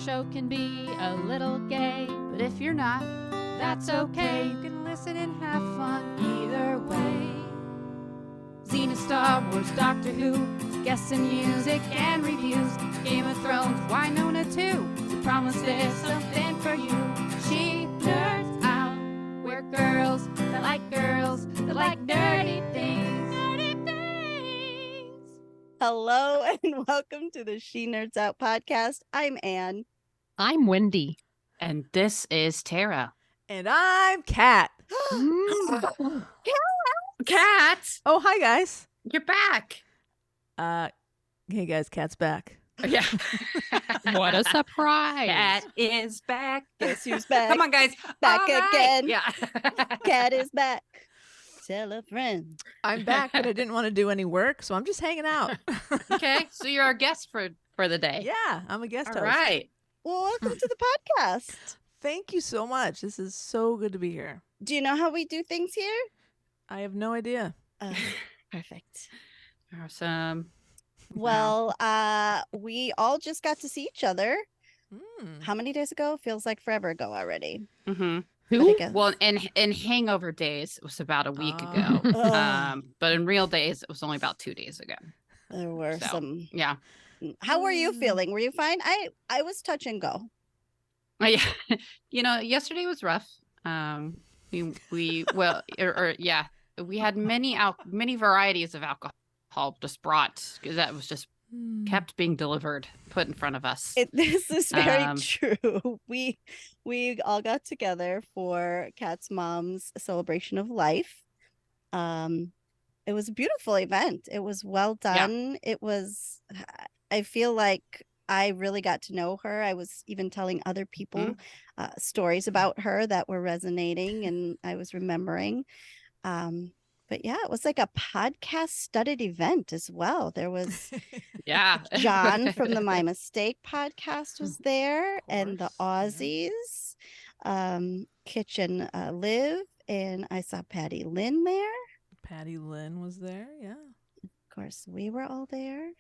show can be a little gay, but if you're not, that's okay. You can listen and have fun either way. Xena, Star Wars, Doctor Who, guests and music and reviews, Game of Thrones, Winona too. We promise there's something for you. She nerds out. We're girls that like nerdy things. Nerdy things. Hello and welcome to the She Nerds Out podcast. I'm Anne. I'm Wendy. And this is Tara. And I'm Kat. Kat! Oh, hi, guys. You're back. Hey, guys, Kat's back. Yeah. What a surprise. Kat is back. Guess who's back? Come on, guys. Back All right. again. Yeah. Kat is back. Tell a friend. I'm back, but I didn't want to do any work, so I'm just hanging out. Okay, so you're our guest for the day. Yeah, I'm a guest All host. right. Well, welcome to the podcast. Thank you so much. This is so good to be here. Do you know how we do things here? I have no idea. Perfect. Awesome. Well, we all just got to see each other. Mm. How many days ago? Feels like forever ago already. Mm-hmm. Who? Well, in hangover days, it was about a week Oh. ago. Ugh. But in real days, it was only about 2 days ago. There were So, some. Yeah. How were you feeling? Were you fine? I was touch and go. Yeah. Yesterday was rough. We we had many varieties of alcohol just brought, because that was just kept being delivered, put in front of us. This is very Um, true. We all got together for Kat's mom's celebration of life. It was a beautiful event. It was well done. It was. I feel like I really got to know her. I was even telling other people stories about her that were resonating, and I was remembering. But yeah, it was like a podcast studded event as well. There was Yeah. John from the My Mistake podcast was there, and the course, Aussies, Kitchen Live, and I saw Patty Lynn there. Patty Lynn was there, yeah. Of course, we were all there.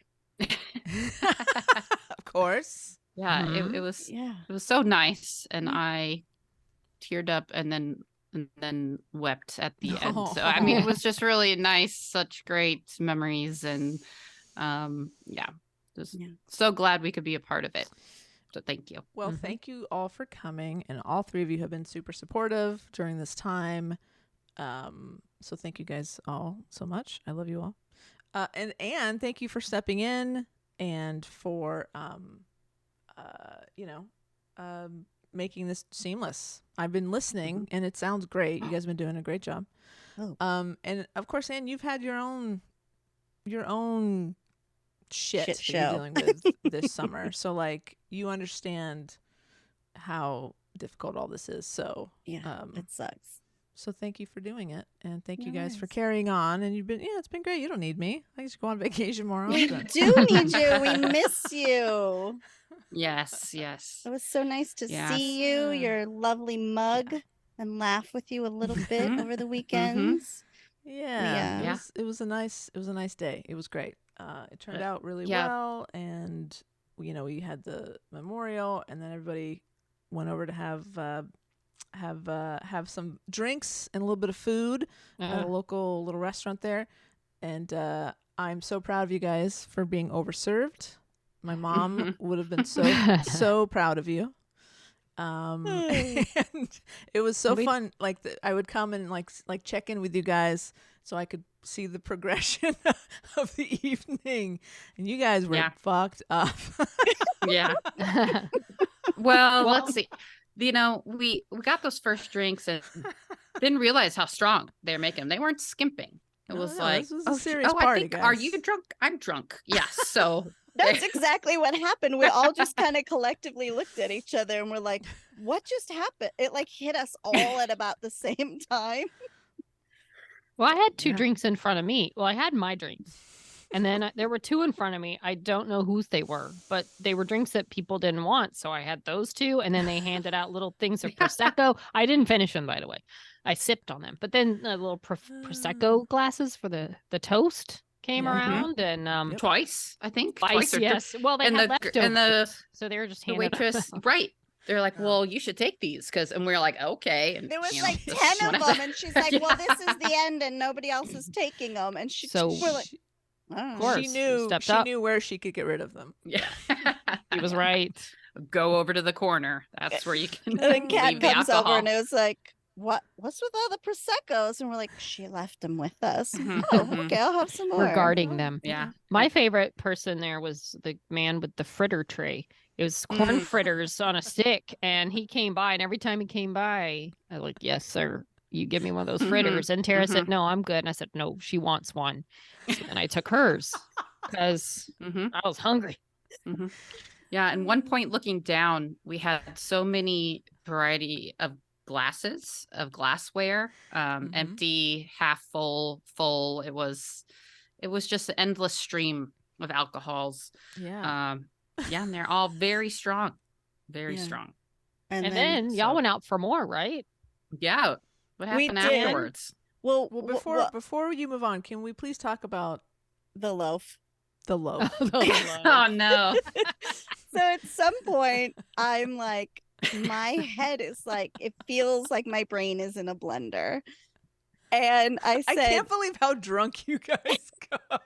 Of course. Yeah, Mhm. it was Yeah. it was so nice, and I teared up and then wept at the end. So I mean, it was just really nice, such great memories, and just Yeah. so glad we could be a part of it. So thank you. Well, Mhm. thank you all for coming, and all three of you have been super supportive during this time. So thank you guys all so much. I love you all. And Anne, thank you for stepping in and for making this seamless. I've been listening, and it sounds great. You guys have been doing a great job. Oh. And of course, Anne, you've had your own shit that show. you're dealing with this summer. So like, you understand how difficult all this is. So Yeah, it sucks. so thank you for doing it, and thank you No guys for worries. carrying on. And it's been great. You don't need me. I just go on vacation more We often. do need you. We miss you. Yes. It was so nice to Yes. see you, Yeah. your lovely mug, and laugh with you a little bit Mhm. over the weekends. Yeah, Yeah. It was a nice day. It was great. It turned out really yeah. well, and we had the memorial, and then everybody went over to have some drinks and a little bit of food at a local little restaurant there. And I'm so proud of you guys for being overserved. My mom would have been so proud of you. And it was so fun. Like I would come and like check in with you guys so I could see the progression of the evening. And you guys were Yeah. fucked up. Yeah. Well, let's see. We got those first drinks and didn't realize how strong they're making them. They weren't skimping. It No, was no, like, this was a serious I party, think, are guys. you drunk? I'm drunk. Yes. So That's exactly what happened. We all just kind of collectively looked at each other and we're like, what just happened? It like hit us all at about the same time. Well, I had two Yeah. drinks in front of me. Well, I had my drinks. And then there were two in front of me. I don't know whose they were, but they were drinks that people didn't want. So I had those two. And then they handed out little things of Prosecco. I didn't finish them, by the way. I sipped on them. But then little Prosecco glasses for the toast. came Yeah. around and Yep. Twice, I think. twice, Twice or yes. Well, they and had the leftovers, and the so they were just the handing them waitress, out. right? They're like, Oh. well, you should take these and we're like, okay. And There was you know, like this 10 one of of them, and she's like, Yeah. "Well, this is the end, and nobody else is taking them." And So we're like, "I don't know." course, she he knew stepped she up. knew where she could get rid of them. Yeah. He was right. Go over to the corner. That's where you can And then Kat leave the comes over alcohol. and it was like, What's with all the Prosecco's?" And we're like, "She left them with us." Mhm, Oh, mhm. okay, I'll have some more. We're guarding Oh, them. Yeah. My favorite person there was the man with the fritter tray. It was corn fritters on a stick, and he came by, and every time he came by, I was like, "Yes, sir. You give me one of those fritters." And Tara said, "No, I'm good." And I said, "No, she wants one." And I took hers because Mhm, I was hungry. mhm. Yeah. And one point looking down, we had so many variety of glasses, of glassware, empty, half full, full. It was just an endless stream of alcohols. Yeah. Yeah, and they're all very strong. Very Yeah. strong. And, And then y'all so- went out for more, right? Yeah. What We happened did. afterwards? well, Well, before before you move on, can we please talk about the loaf. the loaf? Oh no. So at some point, I'm like, my head is like, it feels like my brain is in a blender. And I I said, can't believe how drunk you guys got.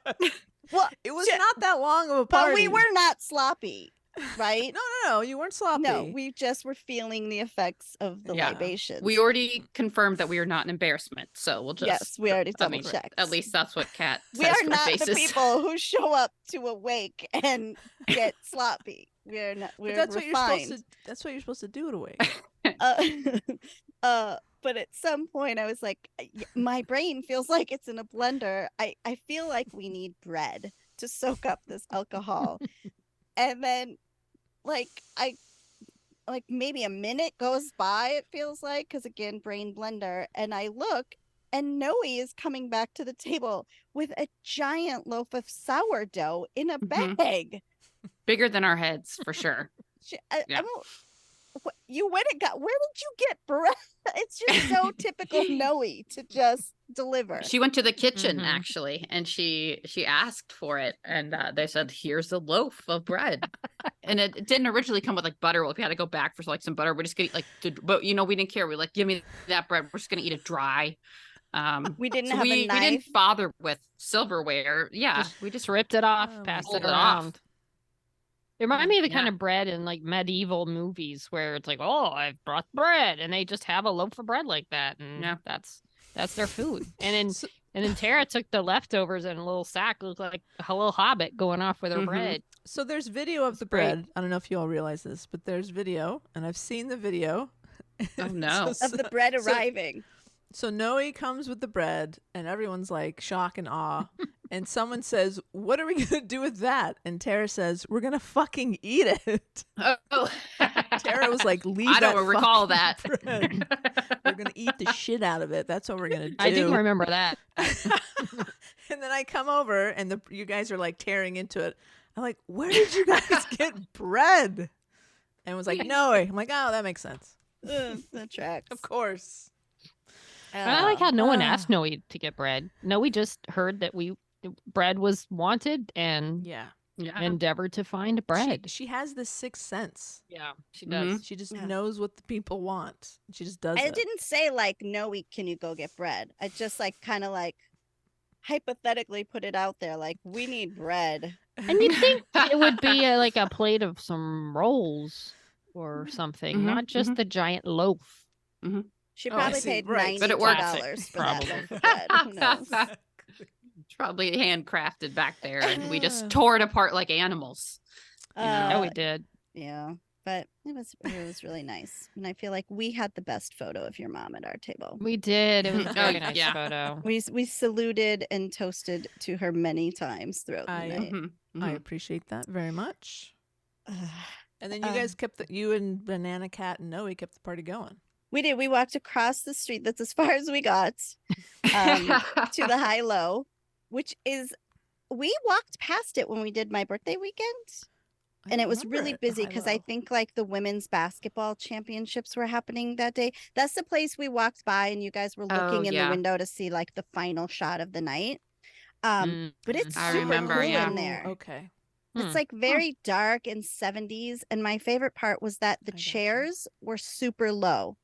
"Well, It was ju- not that long of a but party. we were not sloppy, right?" No, you weren't sloppy. No, we just were feeling the effects of the Yeah. libations. We already confirmed that we are not an embarrassment, so we'll just. Yes, we already I mean, double checked. At least that's what Kat We says are for not faces. the people who show up to a wake and get sloppy. We're not. But We're that's what refined. you're supposed to. That's what you're supposed to do at a wake. But at some point, I was like, my brain feels like it's in a blender. I feel like we need bread to soak up this alcohol, and then, like maybe a minute goes by. It feels like, because again, brain blender, and I look. And Noe is coming back to the table with a giant loaf of sourdough in a Mhm. bag. Bigger than our heads, for sure. Yeah. You went and got, where did you get bread? It's just so typical Noe to just deliver. She went to the kitchen Mhm. actually, and she asked for it, and they said, "Here's a loaf of bread." And it didn't originally come with like butter. Well, if we had to go back for like some butter, we're just gonna eat but we didn't care. We were like, "Give me that bread. We're just gonna eat it dry." We didn't so have a we didn't knife. bother with silverware. Yeah, We just ripped it off, Oh my passed Pulled it it off. around. It reminded me of the kind Yeah. of bread in like medieval movies where it's like, "Oh, I've brought bread," and they just have a loaf of bread like that, and Yeah. that's their food. And then So- and then Tara took the leftovers in a little sack, looked like a little hobbit going off with her Mhm. bread. So there's video of the great. bread. I don't know if you all realize this, but there's video, and I've seen the video. Oh, no. Of the bread so- arriving. So Noe comes with the bread, and everyone's like shock and awe. And someone says, "What are we gonna do with that?" And Tara says, "We're gonna fucking eat it." Oh. Tara was like, "Leave I don't that recall fucking that. bread. We're gonna eat the shit out of it. That's what we're gonna do." I do remember that. And then I come over, and you guys are like tearing into it. I'm like, "Where did you guys get bread?" And was like, "No." I'm like, "Oh, that makes sense. The tracks. Of course." I like how no one Ah. asked Noe to get bread. Noe just heard that bread was wanted and Yeah. Yeah. endeavored to find bread. She has this sixth sense. Yeah, she does. She just Yeah. knows what the people want. She just does I it. didn't say like, "No, can you go get bread?" I just like kind of like hypothetically put it out there, like, we need bread. And you'd think it would be like a plate of some rolls or something, Mhm, not just mhm. the giant loaf. She Oh, I probably see, paid right. But it $92 works. for that Probably. loaf of bread. Who knows? It's probably handcrafted back there, and we just Ah. tore it apart like animals. Yeah, we Uh, did. yeah, but it was really nice, and I feel like we had the best photo of your mom at our table. We did. It was a very Oh, nice yeah. photo. We saluted and toasted to her many times throughout the I- night. Mhm, I mhm. appreciate that very much. And then you Um, guys you and Banana Cat and Noe kept the party going. We did. We walked across the street. That's as far as we got to the high low, which is, we walked past it when we did my birthday weekend. I And it don't was remember really it, the busy because I high-low. think like the women's basketball championships were happening that day. That's the place we walked by, and you guys were looking in yeah. the window to see like the final shot of the night. But it's I super remember, cool yeah. in there. Okay. It's like very dark and 70s. And my favorite part was that the I gotcha. chairs were super low.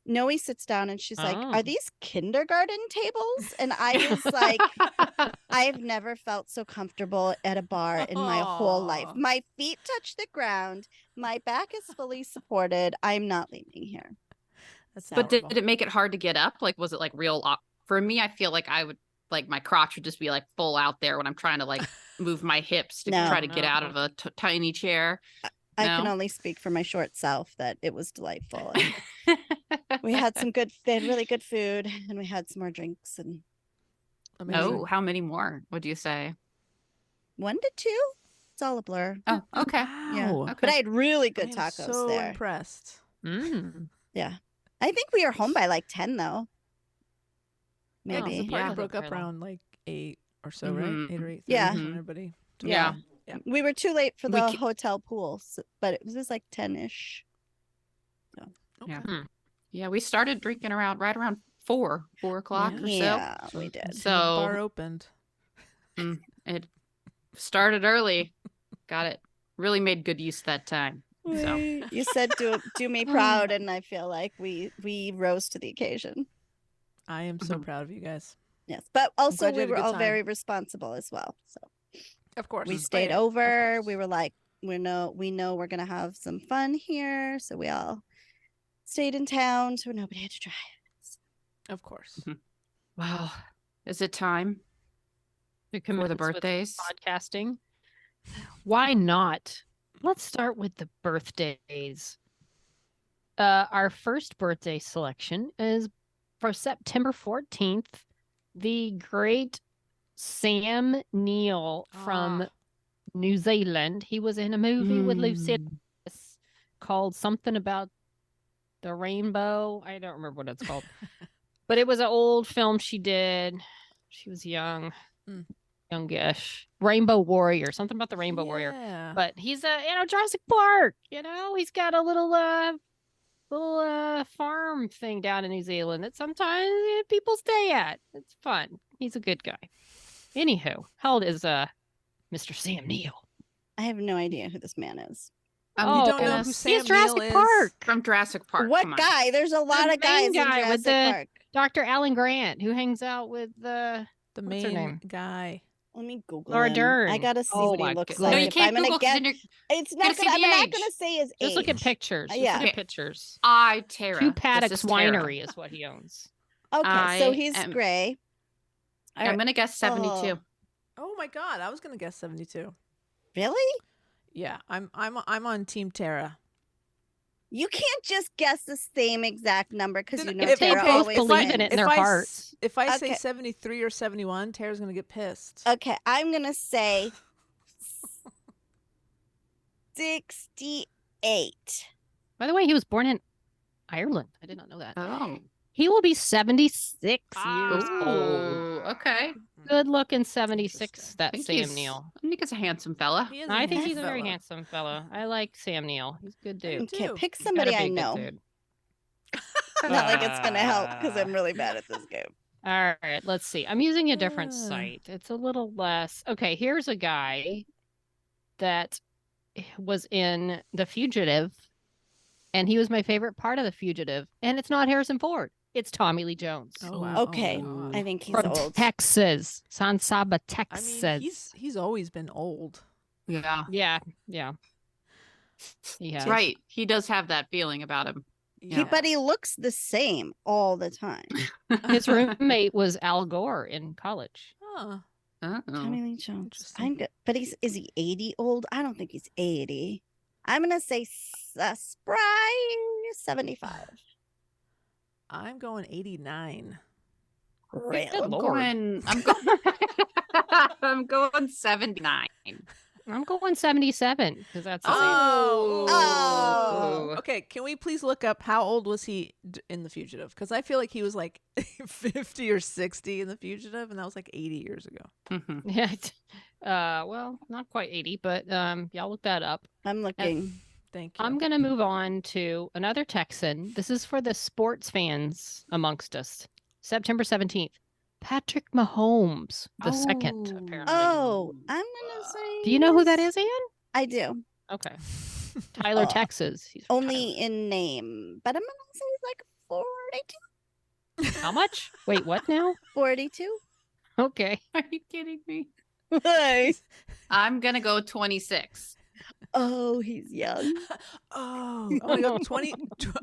Noe sits down and she's like, Oh. "Are these kindergarten tables?" And I was like, I've never felt so comfortable at a bar in my whole life. Aw. My feet touch the ground. My back is fully supported. I'm not leaving here. That's But did adorable. it make it hard to get up? Like, was it like real? For me, I feel like I would like my crotch would just be like full out there when I'm trying to like move my hips to No. try to get No. out of a tiny chair. I can No? only speak for my short self that it was delightful. And we had they had really good food and we had some more drinks and Amazing. Oh, how many more would you say? 1 to 2. It's all a blur. Oh, okay. Yeah. Wow. But I Okay. had really I good am tacos so there. impressed. Yeah. I think we were home by like 10 though. Yeah, 'cause Maybe. the party Yeah. broke up Very long. around like 8 or so, Mhm. right? 8 or 8:30. Yeah. When everybody. took Yeah. off. Yeah. We were too late for We the ca- hotel pool, but it was like 10-ish. Okay. Yeah. Yeah, we started drinking right around 4 o'clock or so. Yeah, So we did. the So bar opened. it started early. Got it. Really made good use of that time. So You said do me proud, and I feel like we rose to the occasion. I am so Mhm. proud of you guys. Yes, but also glad you we had a were good all time. very responsible as well. So Of course. we Oh, stayed yeah, of over. course. We were like, we know we're gonna have some fun here, so we all stayed in town, so nobody had to drive. Of course. wow. Is it time To for commence the with birthdays? podcasting. Why not? Let's start with the birthdays. Our first birthday selection is for September 14th. The great Sam Neill from Ah. New Zealand. He was in a movie with Lucy called something about the rainbow. I don't remember what it's called. But it was an old film she did. She was young, youngish. Rainbow Warrior, something about the Rainbow Warrior. Yeah. But he's Jurassic Park. He's got a little farm thing down in New Zealand that sometimes people stay at. It's fun. He's a good guy. Anywho, how old is Mr. Sam Neill? I have no idea who this man is. You don't know who goodness. Sam He's Jurassic Neill is? Park. From Jurassic Park. What come on. guy? There's a lot of guys main in guy with Jurassic the- Park. Dr. Alan Grant, who hangs out with The What's her main name? guy. Let me Google Laura him. Dern. I gotta see Oh what he my looks goodness. like. No, you If can't I'm gonna Google because guess, then you're it's not see gonna. I'm the not age. gonna say his just look at age. pictures. Just Yeah. look Okay. at pictures. Tara. Two This Paddocks is Tara. Winery is what he owns. Okay, so I he's am- gray. All I'm right. gonna guess 72. Oh my god, I was gonna guess 72. Really? Yeah, I'm on Team Tara. You can't just guess the same exact number because you know if they Tara both always believe in wins. it in their hearts. If I say Okay. 73 or 71, Tara's gonna get pissed. Okay, I'm gonna say 68. By the way, he was born in Ireland. I did not know that. Oh. He will be 76 years Ah. old. Ooh, okay. Good looking 76, Interesting. that I think Sam he's- Neill. I think he's a handsome fella. He is a I think he's handsome a very fella. handsome fella. I like Sam Neill. He's a good dude. Okay, too. pick He's gotta somebody be a I good know. dude. Not like it's gonna help because I'm really bad at this game. All right, let's see. I'm using a different Uh. site. It's a little less. Okay, here's a guy that was in The Fugitive, and he was my favorite part of The Fugitive. And it's not Harrison Ford. It's Tommy Lee Jones Oh wow. Okay, Oh, I think he's from old. Texas, San Saba, I Texas. mean, he's always been old. Yeah. Yeah. He has. Right. He does have that feeling about him. Yeah. But he looks the same all the time. His roommate was Al Gore in college. Huh. Tommy Lee Jones. Interesting. I'm good. But is he 80 old? I don't think he's 80. I'm gonna say spry 75. I'm going 89. Really? Good I'm Lord. going. I'm going 79. I'm going 77 because that's the same. Oh. Okay, can we please look up how old was he in The Fugitive? Because I feel like he was like 50 or 60 in The Fugitive, and that was like 80 years ago. Mhm. Yeah. Well, not quite 80, but y'all look that up. I'm looking. Thank you. I'm going to move on to another Texan. This is for the sports fans amongst us. September 17th. Patrick Mahomes, the second, apparently. Oh, I'm gonna say. Do you know who that yes. is, Ian? I do. Okay. Tyler, Oh, Texas. He's Only Tyler. in name, but I'm gonna say like 42. How much? Wait, what now? 42. Okay. Are you kidding me? Hey. I'm gonna go 26. Oh, he's young. Oh, I'm gonna go 20.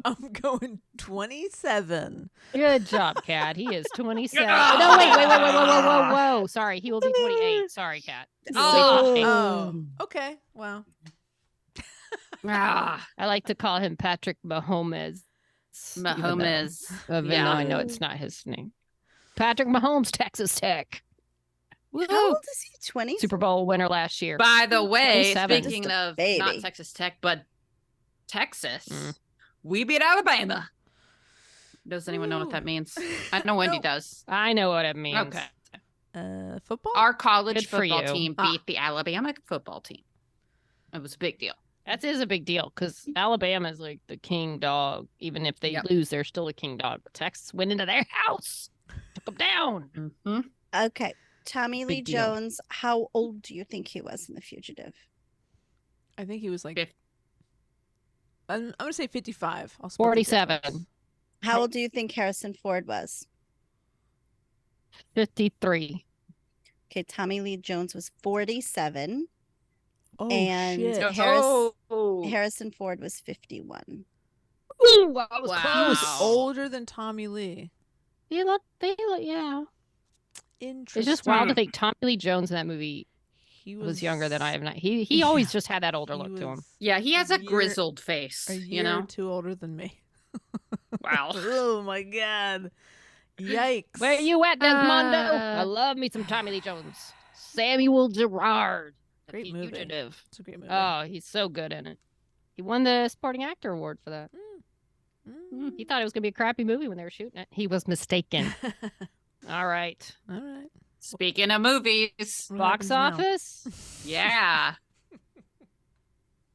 I'm going 27. Good job, Kat. He is 27. No, wait. Sorry, he will be 28. Sorry, Kat. He will be 28. Oh, okay. Wow. Ah, I like to call him Patrick Mahomes. Mahomes. Even though I know it's not his name. Patrick Mahomes, Texas Tech. How old is he? 20? Super Bowl winner last year. By the way, 27. speaking Just a of baby. not Texas Tech, but Texas, we beat Alabama. Does anyone know what that means? I know Wendy does. I know what it means. Okay. Football? Our college Good for football you. team beat the Alabama football team. It was a big deal. That is a big deal because Alabama is like the king dog. Even if they lose, they're still a king dog. But Texas went into their house, took them down. Mm-hmm. Okay. Tommy Lee Big deal. Jones, how old do you think he was in The Fugitive? I think he was like. Fif- I'm gonna say 55. I'll split the 47. difference. How old do you think Harrison Ford was? 53. Okay, Tommy Lee Jones was 47. Oh And shit! Harrison Ford was 51. Ooh, I was Wow. close. He's older than Tommy Lee. They look, yeah. Interesting. It's just wild to think Tommy Lee Jones in that movie he was younger than I am now. He always just had that older he look to him. was Yeah, he has a year- grizzled face. a year You know. or two older than me. Wow. Oh my god! Yikes! Where you at, Desmondo? I Uh, love me some Tommy Lee Jones. Samuel Gerard. The Great movie. Fugitive. It's a great movie. Oh, he's so good in it. He won the Supporting Actor Award for that. He thought it was going to be a crappy movie when they were shooting it. He was mistaken. All right. All right. Speaking of movies, What Box happens now? office. yeah.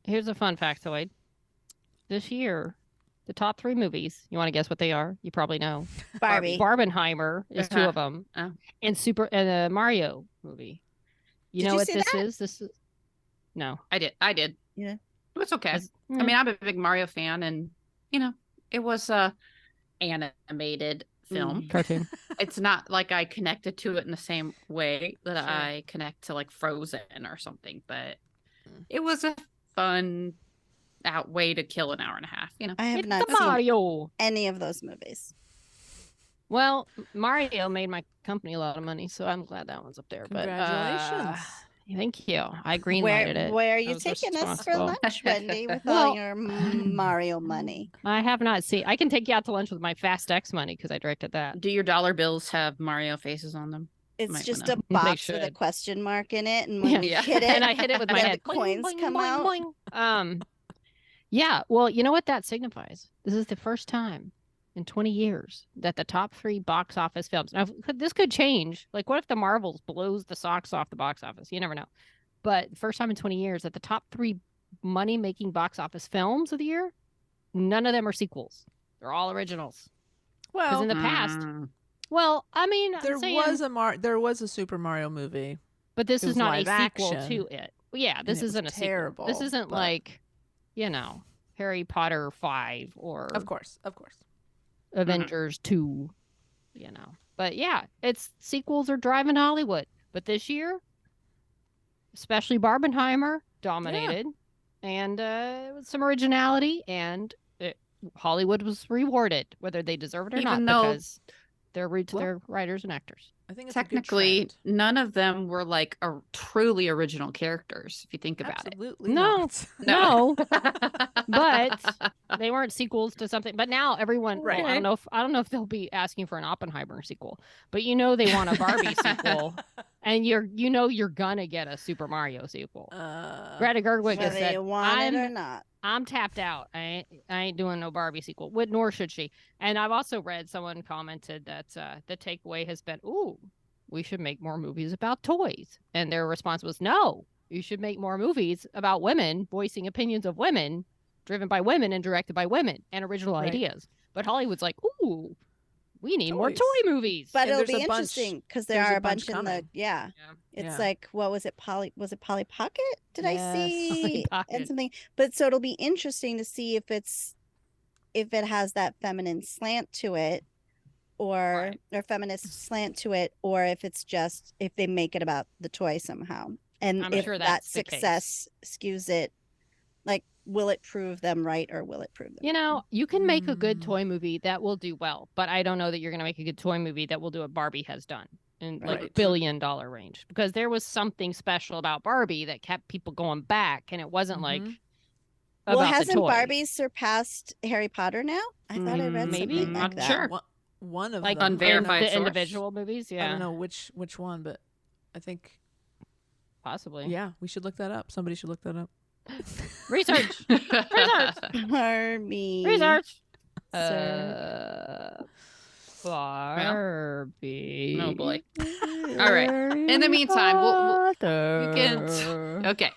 Here's a fun factoid. This year, the top 3 movies, you want to guess what they are? You probably know. Barbie. Barbenheimer is 2 of them. Oh. And a Mario movie. You Did know you what see this that? is? This is no. I did. Yeah. It was okay. Mm. I mean, I'm a big Mario fan, and you know, it was a animated film. Cartoon. It's not like I connected to it in the same way that Sure. I connect to like Frozen or something, but it was a fun way to kill an hour and a half. You know, I have It's not the seen Mario. any of those movies. Well, Mario made my company a lot of money, so I'm glad that one's up there. Congratulations. But thank you. I greenlighted it. Where are I you was taking us for responsible. lunch, Wendy, with Well- all your Mario money? I have not seen. I can take you out to lunch with my Fast X money because I directed that. do your dollar bills have Mario faces on them? It's Might just wanna- a box with a should. question mark in it, and when we Yeah. hit it, And I hit it with my then head. the coins come out. Boing. Yeah. Well, you know what that signifies? This is the first time in 20 years that the top 3 box office films. Now, this could change. Like, what if the Marvels blows the socks off the box office? You never know. But first time in 20 years that the top 3 money-making box office films of the year, none of them are sequels. They're all originals. Well, in the past, Mm. Well, I mean, I'm there saying, was a Super Mario movie. but this it is was not a live sequel action, to it. Yeah, this it was isn't a terrible, sequel. This isn't but- like, Harry Potter 5 or Of course. Avengers 2, But yeah, it's sequels are driving Hollywood. But this year, especially Barbenheimer dominated, and with some originality, and Hollywood was rewarded, whether they deserve it or Even not, though- because they're they're writers and actors. I think it's a good Technically, trend. none of them were like truly original characters, if you think about Absolutely No. not. No, it. but they weren't sequels to something. But now everyone, Right. well, I don't know if they'll be asking for an Oppenheimer sequel, but they want a Barbie sequel, and you're gonna get a Super Mario sequel. Greta Gerwig has Whether said, you want it or not. I'm tapped out. I ain't doing no Barbie sequel. Nor should she. And I've also read someone commented that the takeaway has been, ooh, we should make more movies about toys. And their response was, no, you should make more movies about women voicing opinions of women, driven by women and directed by women, and original Right. ideas. But Hollywood's like, ooh, We need more Toys. toy movies. But And it'll there's be a bunch- interesting because there there's are a a bunch bunch in the coming. yeah. Yeah. It's Yeah. like what was it? Polly Pocket? Did I Yes. see Polly and Pocket. something? But so it'll be interesting to see if it has that feminine slant to it, or feminist slant to it, or if it's just if they make it about the toy somehow, and I'm if sure that that's the case. success skews it. Like, will it prove them right or will it prove them? You know, you can make a good Mm. toy movie that will do well, but I don't know that you're going to make a good toy movie that will do what Barbie has done in like Right. $1 billion range, because there was something special about Barbie that kept people going back, and it wasn't like Mhm. Well, about the hasn't toy. Barbie surpassed Harry Potter now? I thought I read Maybe. something like Not that. sure. One of Like them. I don't know- Unverified the source. individual movies? Yeah, I don't know which one, but I think possibly. yeah, we should look that up. Somebody should look that up. Research. Research. Barbie. Research. Sir. Barbie. Oh, boy. All right. In the meantime, we can. Okay.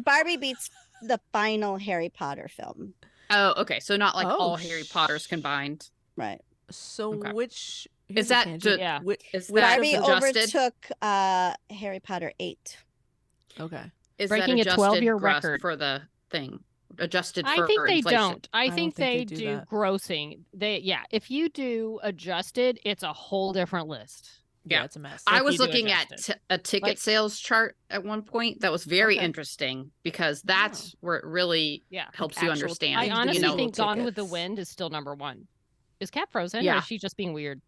Barbie beats the final Harry Potter film. Oh, okay. So not like Oh, all Harry Potters combined. Right. So Okay. which Is here's a that tangent. ju- Yeah. Is Which that Barbie adjusted? overtook Harry Potter 8. Okay. Is Breaking a that adjusted 12-year gross record. for the thing? Adjusted for I think they inflation. don't. I don't think think they they do do that. grossing. If you do adjusted, it's a whole different list. Yeah, Yeah. it's a mess. I if was you do looking at adjusted. a ticket Like- sales chart at one point that was very Okay. interesting because that's where it really Yeah. helps you actual- understand. I honestly you know, think Gone with the tickets. Wind is still number one. Is Cat frozen? Or Yeah. is she just being weird?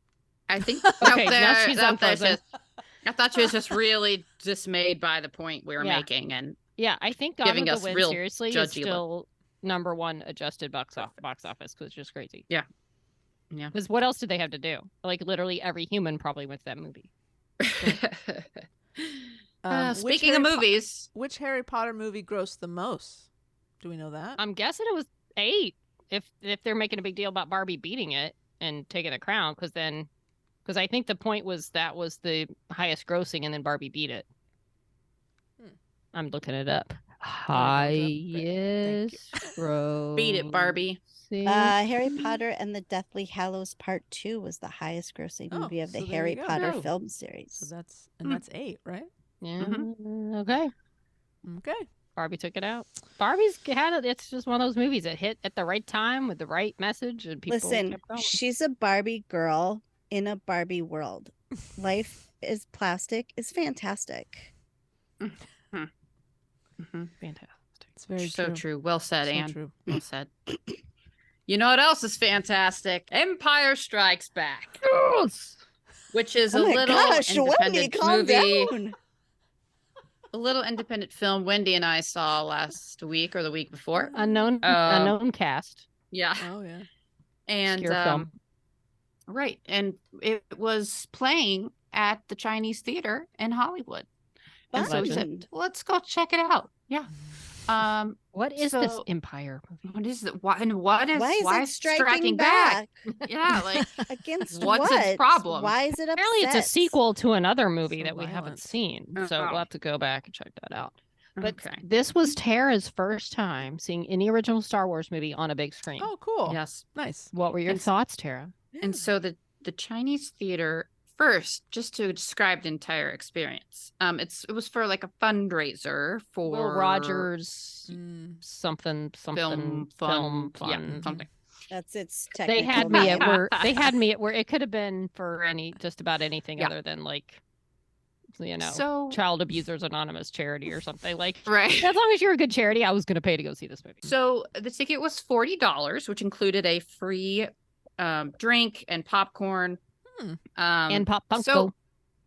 I think Okay, no, now she's no, that's unfrozen. I thought she was just really dismayed by the point we were Yeah. making, and Yeah, I think Gone Giving with us the Wind real seriously is judgy look. still number one adjusted box office, because it's just crazy. Yeah. Yeah. Because what else did they have to do? Like literally every human probably went to that movie. Which speaking of Harry Po- movies, which Harry Potter movie grossed the most? Do we know that? I'm guessing it was 8. If they're making a big deal about Barbie beating it and taking the crown, because I think the point was that was the highest grossing, and then Barbie beat it. I'm looking it up. Highest grossing. beat it, Barbie. Harry Potter and the Deathly Hallows Part 2 was the highest grossing Oh, movie of the so there Harry you go. Potter Oh. film series. So that's Hmm. 8, right? Yeah. Mm-hmm. Okay. Okay. Barbie took it out. Barbie's had it. It's just one of those movies that hit at the right time with the right message, and people Listen, kept going. she's a Barbie girl in a Barbie world. Life is plastic is fantastic. Fantastic. It's very So true. true. Well said, So Anne. true. Well said. You know what else is fantastic? Empire Strikes Back, which is Oh a my little gosh, Wendy, independent calm movie. down. A little independent film Wendy and I saw last week or the week before. Unknown cast. Yeah. Oh yeah. And Obscure film. right. And it was playing at the Chinese Theater in Hollywood. And so we Fun. said, let's go check it out. Yeah. What is this so- Empire movie? What is it? Why Why is it striking back? Yeah, like Against What's what? its problem? Why is it upset? Apparently, it's a sequel to another movie So that we haven't violent. seen. So Oh. we'll have to go back and check that out. But okay. this was Tara's first time seeing any original Star Wars movie on a big screen. Oh, cool. Yes. Nice. What were your And- thoughts, Tara? And so the Chinese theater first, just to describe the entire experience, it was for like a fundraiser for Will Rogers Mm. something film film yeah, fun. something. That's its They technical had me name. at where it could have been for just about anything Yeah. other than like So Child Abusers Anonymous charity or something. Like right. as long as you're a good charity, I was gonna pay to go see this movie. So the ticket was $40, which included a free drink and popcorn. And Pop Funko. So,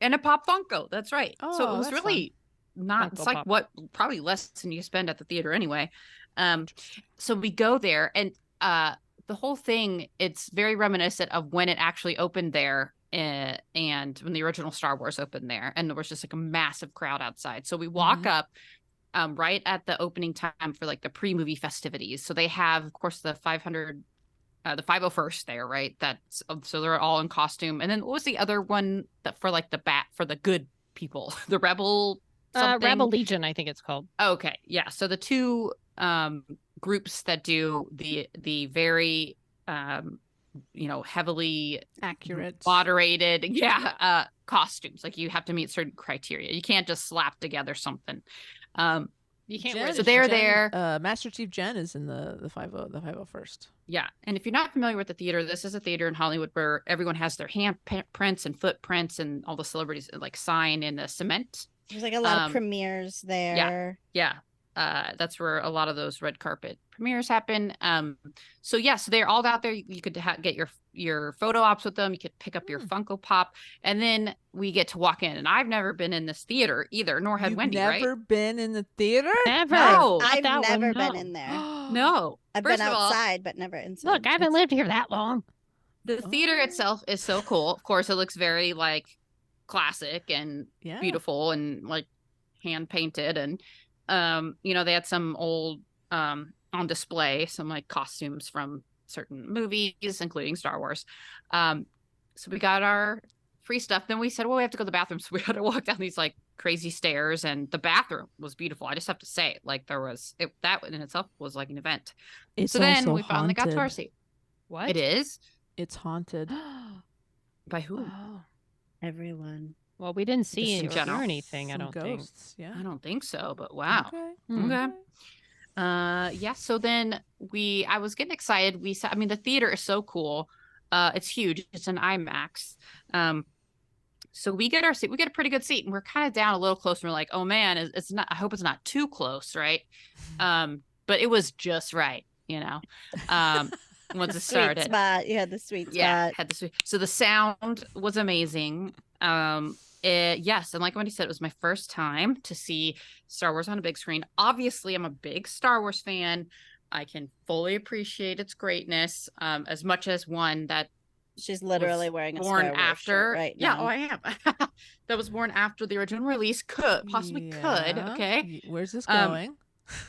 and a Pop Funko. That's right. so Oh, it was that's really not. Funko It's like Pop. what probably less than you spend at the theater anyway. So we go there, and the whole thing, it's very reminiscent of when it actually opened there. And when the original Star Wars opened there, and there was just like a massive crowd outside. So we walk up right at the opening time for like the pre-movie festivities. So they have, of course, the 501st there, right? That's so they're all in costume. And then what was the other one that for like for the good people, the Rebel something? Rebel Legion, I think it's called. Okay, yeah. So the two groups that do the very heavily Accurate. moderated, costumes. Like you have to meet certain criteria. You can't just slap together something. You can't Jen, wear So the they're Jen, there. Master Chief Jen is in the 501st. Yeah. And if you're not familiar with the theater, this is a theater in Hollywood where everyone has their handprints and footprints, and all the celebrities like sign in the cement. There's like a lot of Um, premieres there. Yeah. That's where a lot of those red carpet premieres happen. So they're all out there. You could get your photo ops with them. You could pick up your Funko Pop, and then we get to walk in. And I've never been in this theater either, nor had You've Wendy. never been in the theater? Never. No. Not I've that never one, been no. in there. No, I've First been of all, outside, but never inside. Look, I haven't lived here that long. the theater itself is so cool. Of course, it looks very like classic and Yeah. beautiful and like hand painted, and they had some old on display, some like costumes from certain movies, including Star Wars. So we got our free stuff. Then we said, well, we have to go to the bathroom, so we had to walk down these like crazy stairs, and the bathroom was beautiful. I just have to say, like that in itself was like an event. It's So then also we finally got to our haunted. seat. What? It is It's haunted. by who? Oh. Everyone. Well, we didn't see in or general. hear anything, I Some don't think. ghosts. Yeah. I don't think so, but wow. Okay. Okay. So then I was getting excited. The theater is so cool. It's huge. It's an IMAX. So we get our seat. We get a pretty good seat, and we're kind of down a little closer. We're like, oh man, it's not. I hope it's not too close, right? But it was just right, once it started. Sweet spot. You had the sweet spot. Had the sweet. So the sound was amazing. Yes, and like Wendy said, it was my first time to see Star Wars on a big screen. Obviously, I'm a big Star Wars fan. I can fully appreciate its greatness, as much as one that She's literally wearing a born Star Wars after. shirt right now. I am. That was born after the original release. Could. Okay. Where's this going?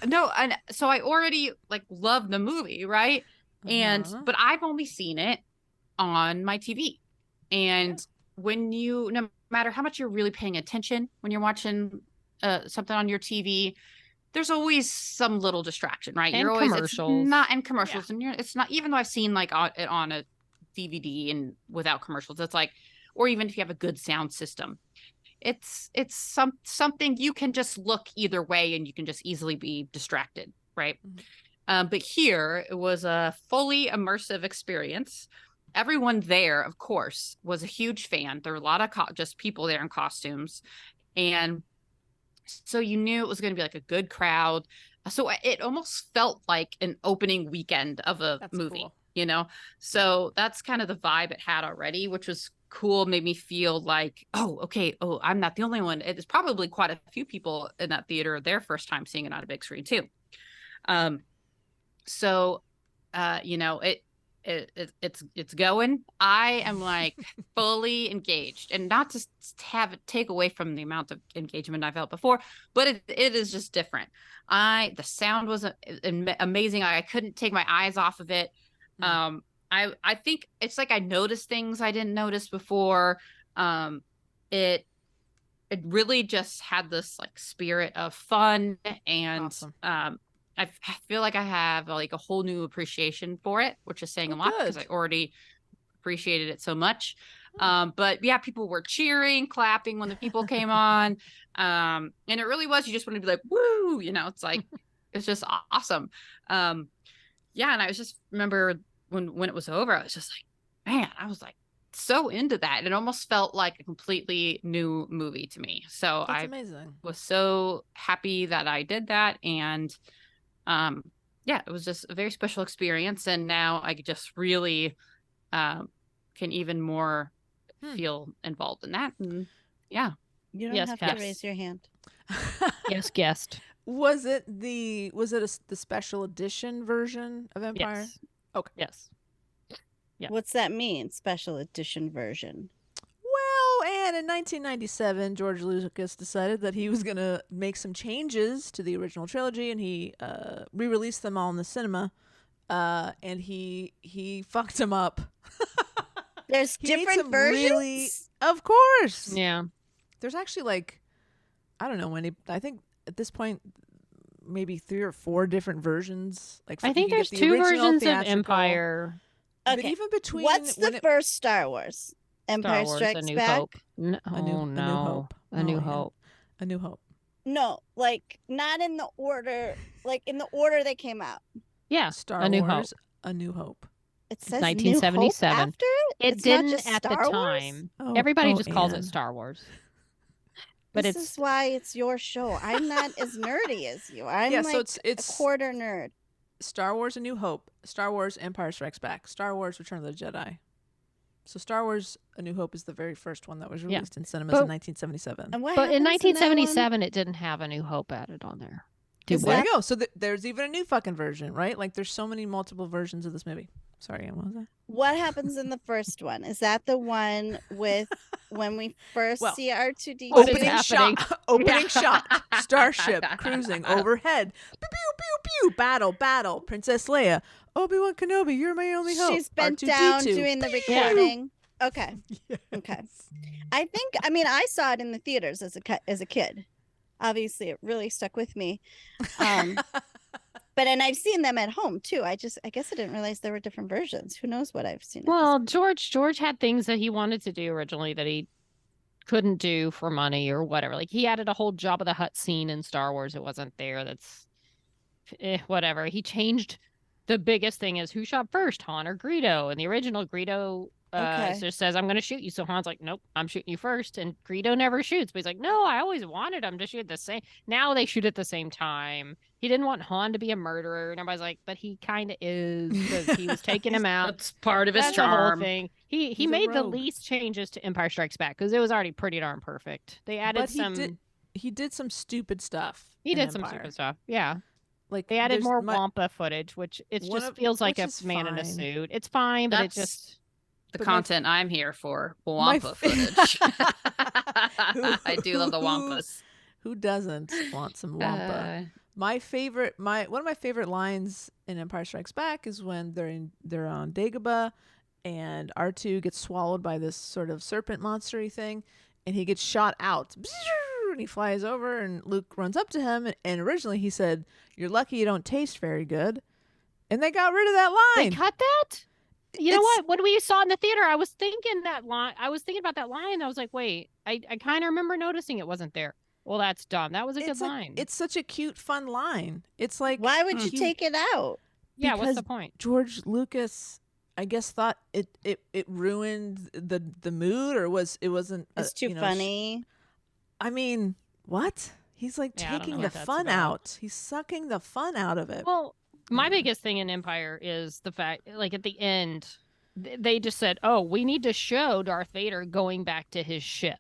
No, and so I already like love the movie, right? But I've only seen it on my TV, and when no matter how much you're really paying attention when you're watching something on your TV, there's always some little distraction, right? And You're always commercials. It's not in commercials, and it's not, even though I've seen like it on a DVD and without commercials, it's like, or even if you have a good sound system, it's something you can just look either way and you can just easily be distracted, right? Mm-hmm. But here it was a fully immersive experience. Everyone there, of course, was a huge fan. There were a lot of just people there in costumes, and so you knew it was going to be like a good crowd. So it almost felt like an opening weekend of a movie, cool. So that's kind of the vibe it had already, which was cool. Made me feel like, I'm not the only one. It's probably quite a few people in that theater, their first time seeing it on a big screen too. It's going. I am like fully engaged, and not to have it take away from the amount of engagement I felt before, but it is just different. The sound was amazing. I couldn't take my eyes off of it. I think it's like I noticed things I didn't notice before. It really just had this like spirit of fun, and awesome. I feel like I have like a whole new appreciation for it, which is saying a lot because I already appreciated it so much. But yeah, people were cheering, clapping when the people came on. And it really was, you just want to be like, woo, it's like, it's just awesome. And I was just remember when it was over, I was just like, man, I was like so into that. And it almost felt like a completely new movie to me. So That's amazing. Was so happy that I did that. And it was just a very special experience, and now I just really can even more feel involved in that. And you don't have to raise your hand. Yes, guest. Was it the special edition version of Empire? Yes. Okay. Yes. Yeah. What's that mean? Special edition version. Well, and in 1997, George Lucas decided that he was going to make some changes to the original trilogy, and he re-released them all in the cinema, and he fucked them up. There's different versions? Of course. Yeah. There's actually like, I don't know, Wendy, I think at this point, maybe 3 or 4 different versions. Like I think there's 2 versions of Empire. But Okay. even between What's when the it- first Star Wars? Empire Star Wars: Strikes A New Back? Hope. No, A New Hope. A New Oh, yeah. Hope. A New Hope. No, like not in the order, like in the order they came out. Yeah, Star A New Wars, Hope. A New Hope. It says New Hope 1977. after it. It It's not didn't just at the Star Wars? time. Oh, Everybody just calls Anne. it Star Wars. But This it's is why it's your show. I'm not as nerdy as you. I'm Yeah, like so it's a quarter nerd. Star Wars: A New Hope, Star Wars: Empire Strikes Back, Star Wars: Return of the Jedi. So Star Wars: A New Hope is the very first one that was Yeah. released in cinemas But- in 1977. And what but in happens that one? 1977 it didn't have A New Hope added on there. Is Did There what? you go. So there's even a new fucking version, right? Like there's so many multiple versions of this movie. Sorry, what was that? What happens in the first one? Is that the one with when we first Well, see R2D2? What is Opening happening? shot. Opening Yeah. shot. Starship cruising overhead. Pew pew pew pew. Battle. Princess Leia. Obi-Wan Kenobi, you're my only hope. She's bent R2D2. down doing the Yeah. recording. Okay. Yes. Okay. I mean, I saw it in the theaters as a kid. Obviously, it really stuck with me. But I've seen them at home too. I guess I didn't realize there were different versions. Who knows what I've seen? at this Well, point. George had things that he wanted to do originally that he couldn't do for money or whatever. Like he added a whole Jabba the Hutt scene in Star Wars. It wasn't there. That's whatever. He changed. The biggest thing is who shot first, Han or Greedo? And the original Greedo Okay. just says, "I'm going to shoot you." So Han's like, "Nope, I'm shooting you first." And Greedo never shoots, but he's like, "No, I always wanted him to shoot the same." Now they shoot at the same time. He didn't want Han to be a murderer, and everybody's like, "But he kind of is because he was taking him out." That's part of his That's the whole charm. thing. He He's a made the rogue. least changes to Empire Strikes Back because it was already pretty darn perfect. They added But some. he did some stupid stuff. He in did some Empire. stupid stuff. Yeah, Like they added there's more my- Wampa footage, which it one just of- feels like which a is man in a fine. suit. It's fine, but That's it just the But my- content I'm here for. My Wampa f- footage. Who- I do love the Wampas. Who doesn't want some Wampa? My favorite, one of my favorite lines in Empire Strikes Back is when they're on Dagobah, and R2 gets swallowed by this sort of serpent monstery thing, and he gets shot out, and he flies over, and Luke runs up to him, and originally he said, "You're lucky you don't taste very good," and they got rid of that they line. cut that. You know It's- what? When we saw it in the theater, I was thinking that line. I was thinking about that line. I was like, wait, I kind of remember noticing it wasn't there. Well, that's dumb. That was a good line. It's such a cute, fun line. It's like Why would you he- take it out? Yeah, what's because the point? George Lucas, I guess, thought it ruined the mood, or it wasn't. It's too funny. I mean, what? He's like Yeah, I don't taking know the what that's fun about. out. He's sucking the fun out of it. Well, my Anyway. biggest thing in Empire is the fact, like at the end, they just said, "Oh, we need to show Darth Vader going back to his ship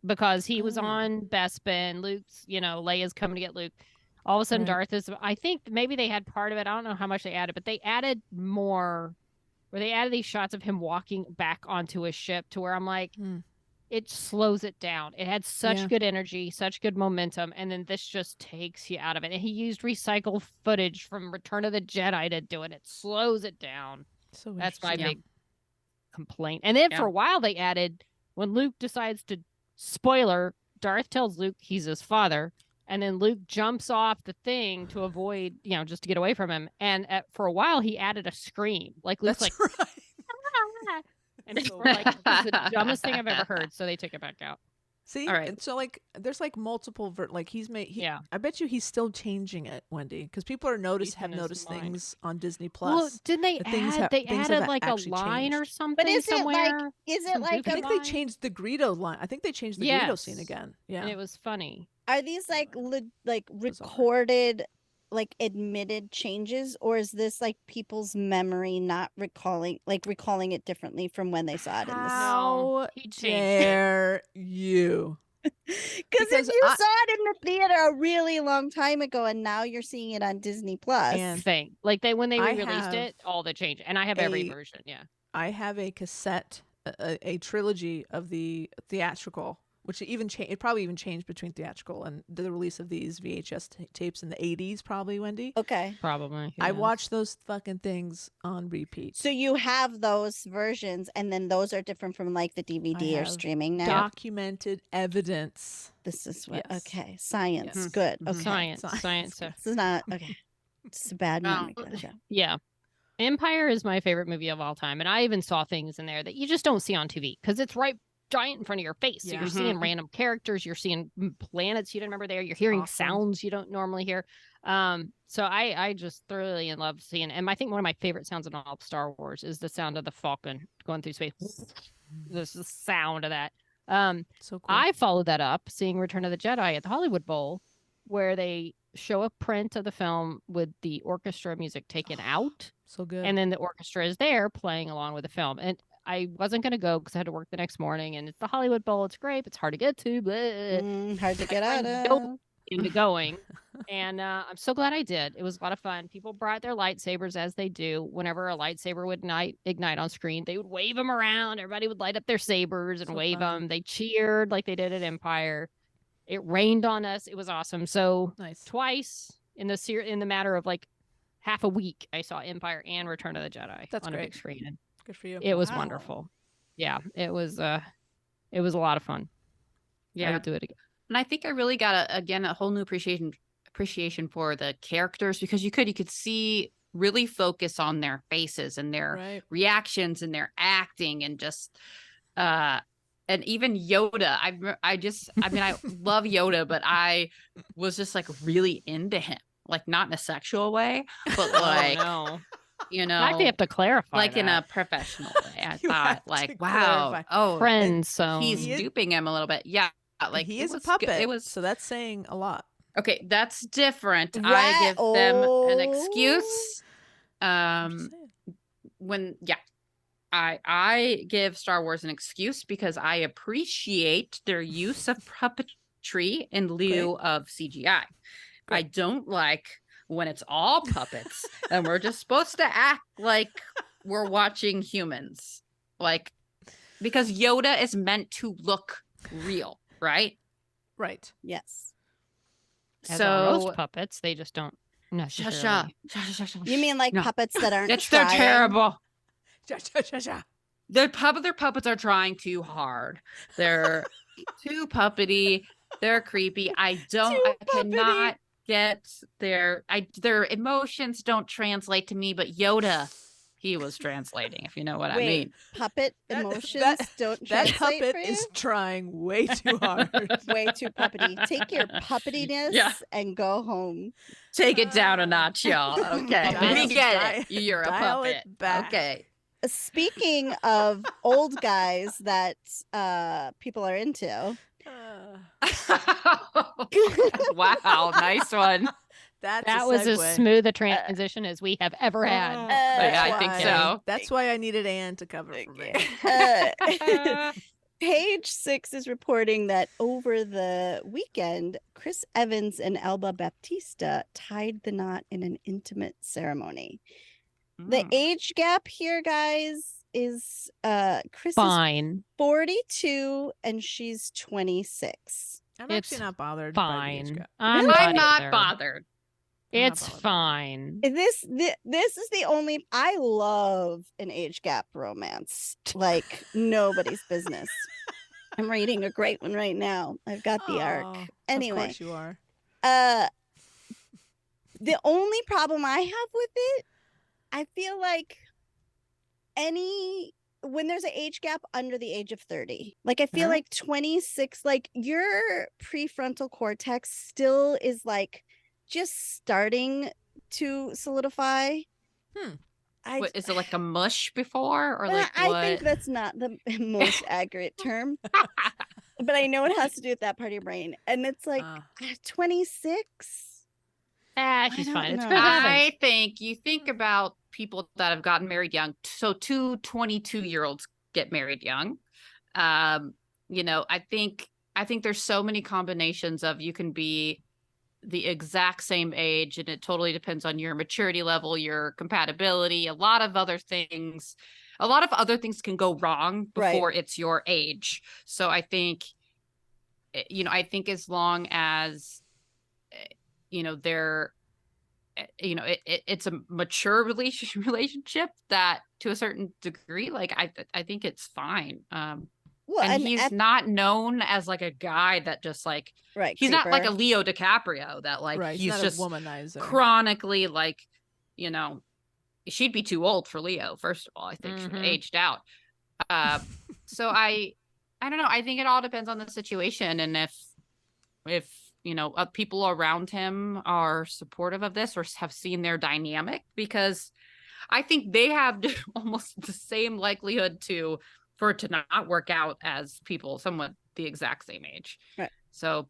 because he was Oh. on Bespin. Luke's, Leia's coming to get Luke. All of a sudden, Right. Darth is. I think maybe they had part of it. I don't know how much they added, but they added more, where they added these shots of him walking back onto his ship to where I'm like, Hmm. it slows it down. It had such Yeah. good energy, such good momentum, and then this just takes you out of it. And he used recycled footage from Return of the Jedi to do it. It slows it down. So That's my interesting. big complaint. And then Yeah. for a while they added when Luke decides to spoiler, Darth tells Luke he's his father, and then Luke jumps off the thing to avoid, just to get away from him. And for a while he added a scream. Like Luke's That's like, right. "Ah!" And it's So like it's the dumbest thing I've ever heard. So they took it back out. See, All right. and so like, there's like multiple like he's made. Yeah. I bet you he's still changing it, Wendy, because people have Changing his noticed mind. things on Disney Well, Plus. didn't they the things add? have- They things added have like a actually line or changed. something But is it somewhere. like is Some it like goofy I a, think line? they changed the Greedo line. I think they changed the Greedo scene Yes. again. Yeah. And it was funny. are these like like Bizarre. recorded like admitted changes, or is this like people's memory not recalling it differently from when they saw it in the How he changed it. dare you? Because if Because you I- saw it in the theater a really long time ago and now you're seeing it on Disney Plus. And Thing. Like when they I re-released have it, all the change. And I have every a- version. Yeah. I have a cassette, a trilogy of the theatrical, which it probably even changed between theatrical and the release of these VHS tapes in the 80s, probably, Wendy. Okay. Probably. I yes. watched those fucking things on repeat. So you have those versions and then those are different from like the DVD or have streaming now. Documented evidence. This is what Yes. okay. Science. Yes. Good. Mhm. Okay. Science. Science. Science. This is not okay. It's a bad Well, memory. Gotcha. Yeah. Empire is my favorite movie of all time. And I even saw things in there that you just don't see on TV because it's right giant in front of your face. So Yeah. you're seeing random characters, you're seeing planets you didn't remember there, you're hearing sounds you don't normally hear. So I just thoroughly in love seeing, and I think one of my favorite sounds in all of Star Wars is the sound of the Falcon going through space. This the sound of that. So cool. I followed that up seeing Return of the Jedi at the Hollywood Bowl, where they show a print of the film with the orchestra music taken out. So good. And then the orchestra is there playing along with the film. And I wasn't going to go because I had to work the next morning. And it's the Hollywood Bowl. It's great. It's hard to get to, but Hard to get out of. into going. And I'm so glad I did. It was a lot of fun. People brought their lightsabers as they do. Whenever a lightsaber would ignite on screen, they would wave them around. Everybody would light up their sabers and wave them. They cheered like they did at Empire. It rained on us. It was awesome. So twice in the matter of like half a week, I saw Empire and Return of the Jedi on a big screen. And good for you. It was wonderful. Yeah, it was a lot of fun. Yeah, I would do it again. And I think I really got a whole new appreciation for the characters, because you could see really focus on their faces and their reactions and their acting and just and even Yoda. I love Yoda, but I was just like really into him, like not in a sexual way, but like you know, I have to clarify, like that. In a professional way. I thought like, wow, friends. So he's duping him a little bit. Yeah. Like he is a puppet. It was so that's saying a lot. Okay, that's different. I give them an excuse. I give Star Wars an excuse because I appreciate their use of puppetry in lieu of CGI. I don't like when it's all puppets and we're just supposed to act like we're watching humans. Like, because Yoda is meant to look real, right? Right. Yes. As are most puppets, they just don't necessarily. You mean like puppets that aren't They're terrible. Their puppets are trying too hard. They're too puppety. They're creepy. I cannot get their emotions don't translate to me, but Yoda, he was translating, if you know what I mean. Puppet emotions don't translate. That puppet for you? is trying way too hard. Way too puppety. Take your puppetiness and go home. Take it down a notch, y'all. Okay. We get it. You're a puppet. Okay. Speaking of old guys that people are into. Wow, nice one. That was as smooth a transition as we have ever had. I think so. That's why I needed Anne to cover for me. Page 6 is reporting that over the weekend, Chris Evans and Elba Baptista tied the knot in an intimate ceremony. The age gap here, guys, is Chris is 42 and she's 26. I'm actually not bothered. Fine. I'm not bothered. It's fine. This is the only. I love an age gap romance like nobody's business. I'm reading a great one right now. I've got the arc. Anyway, of course you are. The only problem I have with it, I feel like when there's an age gap under the age of 30, like I feel like 26, like your prefrontal cortex still is like just starting to solidify. Is it like a mush before, or like I what? think that's not the most accurate term, but I know it has to do with that part of your brain, and it's like 26. She's fine. It's good. I think you think about people that have gotten married young. So 22-year-olds get married young. You know, I think there's so many combinations of you can be the exact same age, and it totally depends on your maturity level, your compatibility, a lot of other things can go wrong before it's your age. So I think as long as they're it's a mature relationship that to a certain degree, like I think it's fine. And he's not known as like a guy that just like he's not like a Leo DiCaprio that like he's not just a womanizer, chronically like she'd be too old for Leo. First of all, I think she'd Mhm. aged out. So I don't know. I think it all depends on the situation, and if people around him are supportive of this or have seen their dynamic, because I think they have almost the same likelihood for it to not work out as someone the exact same age. Right. So,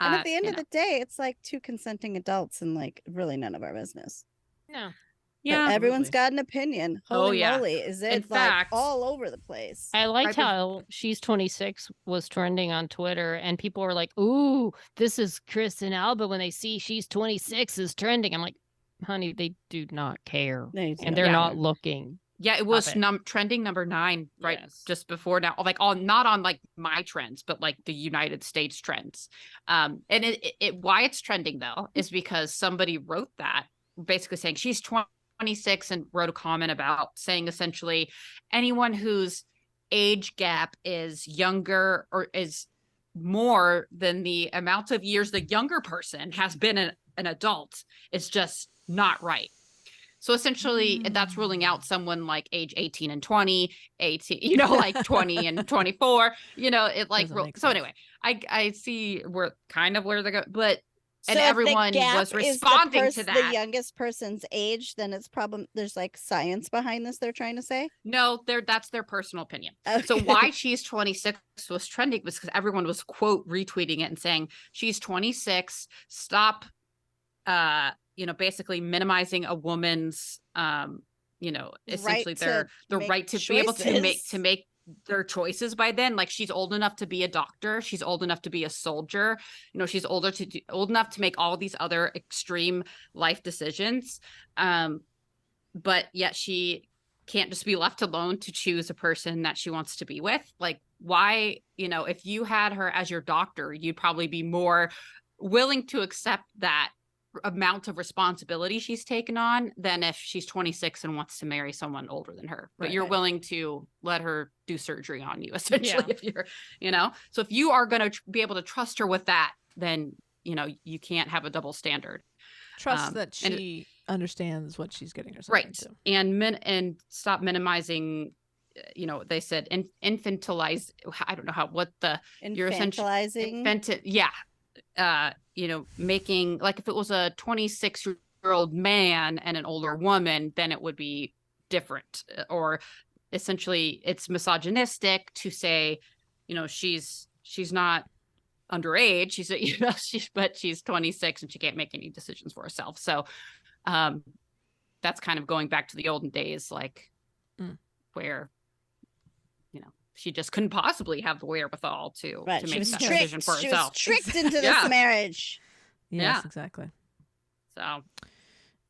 And at the end of the day, it's like two consenting adults and like really none of our business. No. yeah, But everyone's Absolutely. got an opinion. Oh, Holy yeah. moly, is it In like fact, all over the place? I liked Right how She's 26 was trending on Twitter, and people were like, ooh, this is Chris and Alba when they see She's 26 is trending. I'm like, honey, they do not care. They do And they're Yeah. not looking. yeah, it was Stop it. trending number 9 right Yes. just before now, like not on like my trends, but like the United States trends. And it why it's trending though is because somebody wrote that basically saying she's 26 and wrote a comment about saying essentially anyone whose age gap is younger or is more than the amount of years the younger person has been an adult is just not right. So essentially, that's ruling out someone like age 18 and 20, 18, like 20 and 24, it like, Doesn't make so sense. anyway, I see where they're going, but, and So if the everyone gap was is responding to the that. youngest person's age, then it's probably there's like science behind this. They're trying to say. No, that's their personal opinion. Okay. So why She's 26 was trending was because everyone was quote retweeting it and saying she's 26. Stop, basically minimizing a woman's, essentially Right the make right to be able to choices. make their choices by then. Like she's old enough to be a doctor. She's old enough to be a soldier. She's old enough to make all these other extreme life decisions. But yet she can't just be left alone to choose a person that she wants to be with. Like why, if you had her as your doctor, you'd probably be more willing to accept that amount of responsibility she's taken on than if she's 26 and wants to marry someone older than her. But Right. you're willing to let her do surgery on you, essentially. Yeah. If you're, so if you are going to be able to trust her with that, then, you can't have a double standard. Trust that she understands what she's getting herself Right. into. And stop minimizing, they said infantilize. I don't know you're essentially Infantilizing. yeah. Making like if it was a 26-year-old man and an older woman, then it would be different. Or essentially it's misogynistic to say, she's not underage. But she's 26 and she can't make any decisions for herself. So that's kind of going back to the olden days, like where, she just couldn't possibly have the wherewithal to Right. make that tricked. decision for She herself. was tricked into this Yeah. marriage. Yes, Yeah. exactly. So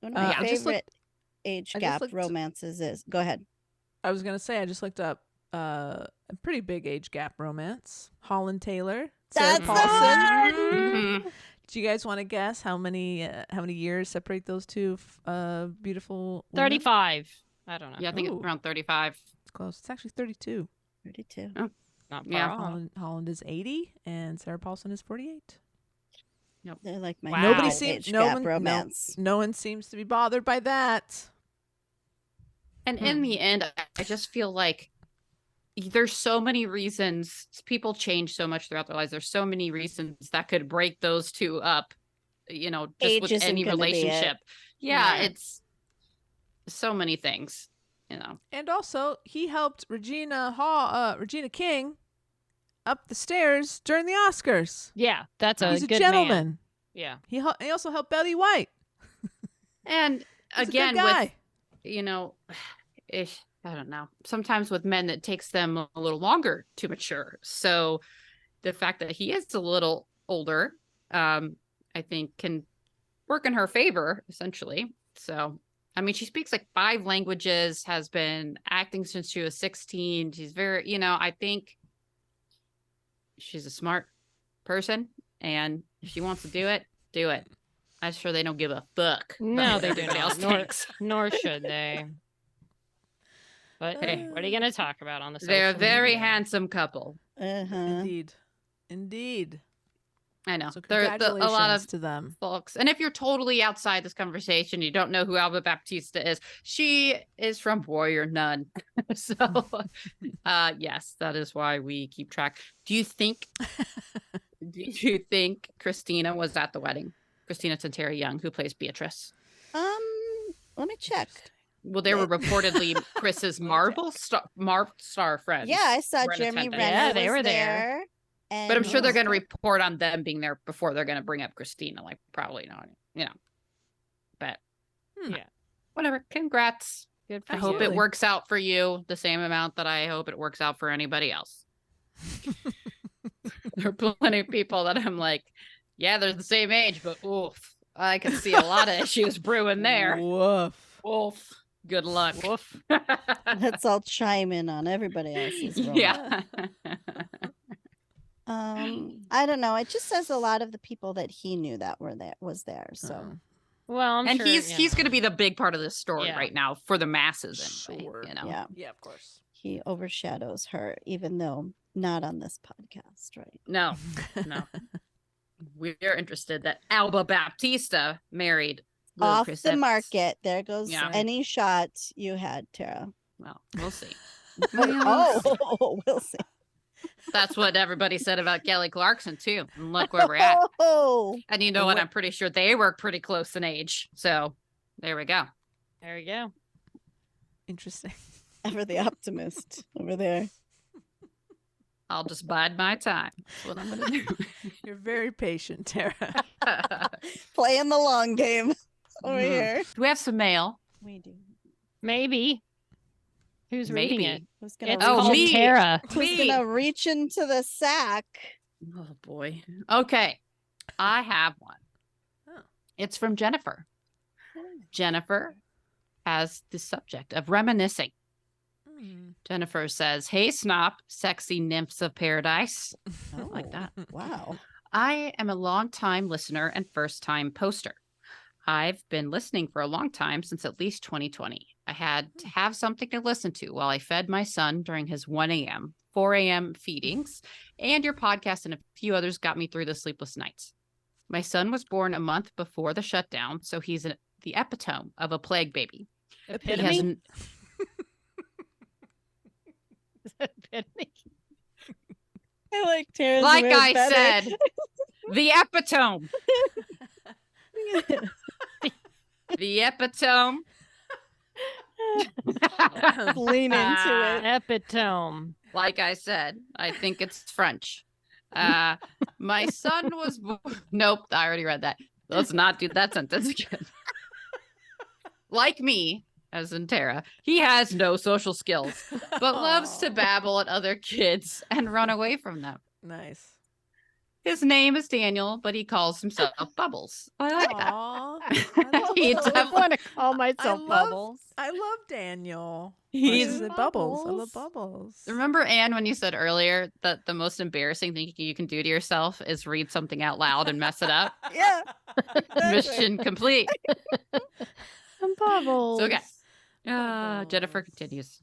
One of my I just favorite age I just gap looked- romances is. Go ahead. I was gonna say I just looked up a pretty big age gap romance. Holland Taylor, Sarah That's the Paulson. mhm. Do you guys want to guess how many years separate those two beautiful women? 35. I don't know. Yeah, I think Ooh. it's around 35. It's close. It's actually 32. 32. Not far Yeah. off. Holland is 80 and Sarah Paulson is 48. They're like my Wow. Nobody favorite seems age no gap one romance. no one seems to be bothered by that. And in the end, I just feel like there's so many reasons. People change so much throughout their lives. There's so many reasons that could break those two up, just Age with isn't any gonna be it. relationship. Yeah, Right. it's so many things, And also, he helped Regina King up the stairs during the Oscars. Yeah, that's a He's a good gentleman. man. Yeah. He also helped Betty White. And He's again, a good guy. I don't know. Sometimes with men, it takes them a little longer to mature. So the fact that he is a little older, I think can work in her favor, essentially. So, I mean, she speaks like 5 languages, has been acting since she was 16. She's very, I think she's a smart person, and if she wants to do it, do it. I'm sure they don't give a fuck. No, about what they do everybody not. else thinks. Nor should they. But Hey. what are you going to talk about on the They're a social very media? handsome couple. Uh-huh. Indeed. I know. So There a congratulations lot of to them. folks. And if you're totally outside this conversation, you don't know who Alba Baptista is. She is from Warrior Nun. So yes, that is why we keep track. Do you think Christina was at the wedding? Christina Tantera Young, who plays Beatrice. Let me check. Well, they were reportedly Chris's Marvel star friends. Yeah, I saw were in Jeremy attendance. Renner Yeah, they was were there. there. And But I'm sure they're going to Oscar. report on them being there before they're going to bring up Christina. Like, probably not, But Yeah. whatever. Congrats. Good for I hope you. it works out for you the same amount that I hope it works out for anybody else. There are plenty of people that I'm like, yeah, they're the same age, but oof, I can see a lot of issues brewing there. Woof. Wolf. Good luck. Woof. Let's all chime in on everybody else's role. Yeah. I don't know. It just says a lot of the people that he knew that was there. So Well, I'm And sure, he's going to be the big part of this story Yeah. right now for the masses anyway. Sure. yeah, Yeah, of course. he overshadows her, even though not on this podcast, right? No. We're interested that Alba Baptista married little Off Chris the Evans. market. There goes Yeah. any shot you had, Tara. Well, we'll see. Oh, we'll see. That's what everybody said about Kelly Clarkson too. And look where we're at. Oh, And you know what? I'm pretty sure they were pretty close in age. So there we go. There we go. Interesting. ever the optimist over there. I'll just bide my time. That's what I'm gonna do. You're very patient, Tara. Playing the long game over Mhm. here. Do we have some mail? We do. Maybe. Who's reading Maybe. it? Who's gonna It's Oh, called me. Tara. Who's Me. gonna reach into the sack? Oh boy. Okay. I have one. Oh. It's from Jennifer. Jennifer has the subject of reminiscing. Jennifer says, "Hey, Snop, sexy nymphs of paradise." Oh, Like that. Wow. I am a long-time listener and first-time poster. I've been listening for a long time, since at least 2020. I had to have something to listen to while I fed my son during his 1 a.m., 4 a.m. feedings, and your podcast and a few others got me through the sleepless nights. My son was born a month before the shutdown, so he's the epitome of a plague baby. He Epitome? has Epitome. I like Tara's like way I better. said, the epitome. The epitome. Lean into it. Epitome. Like I said, I think it's French. My son was nope, I already read that. Let's not do that sentence again. Like me, as in Tara, he has no social skills, but loves to babble at other kids and run away from them. Nice. His name is Daniel, but he calls himself Bubbles. I like that. Aw, He I definitely- want to call myself Bubbles. I love Daniel. He's Bubbles. I love Bubbles. Remember, Anne, when you said earlier that the most embarrassing thing you can do to yourself is read something out loud and mess it up? Yeah. Mission complete. Bubbles. So, okay. Jennifer continues.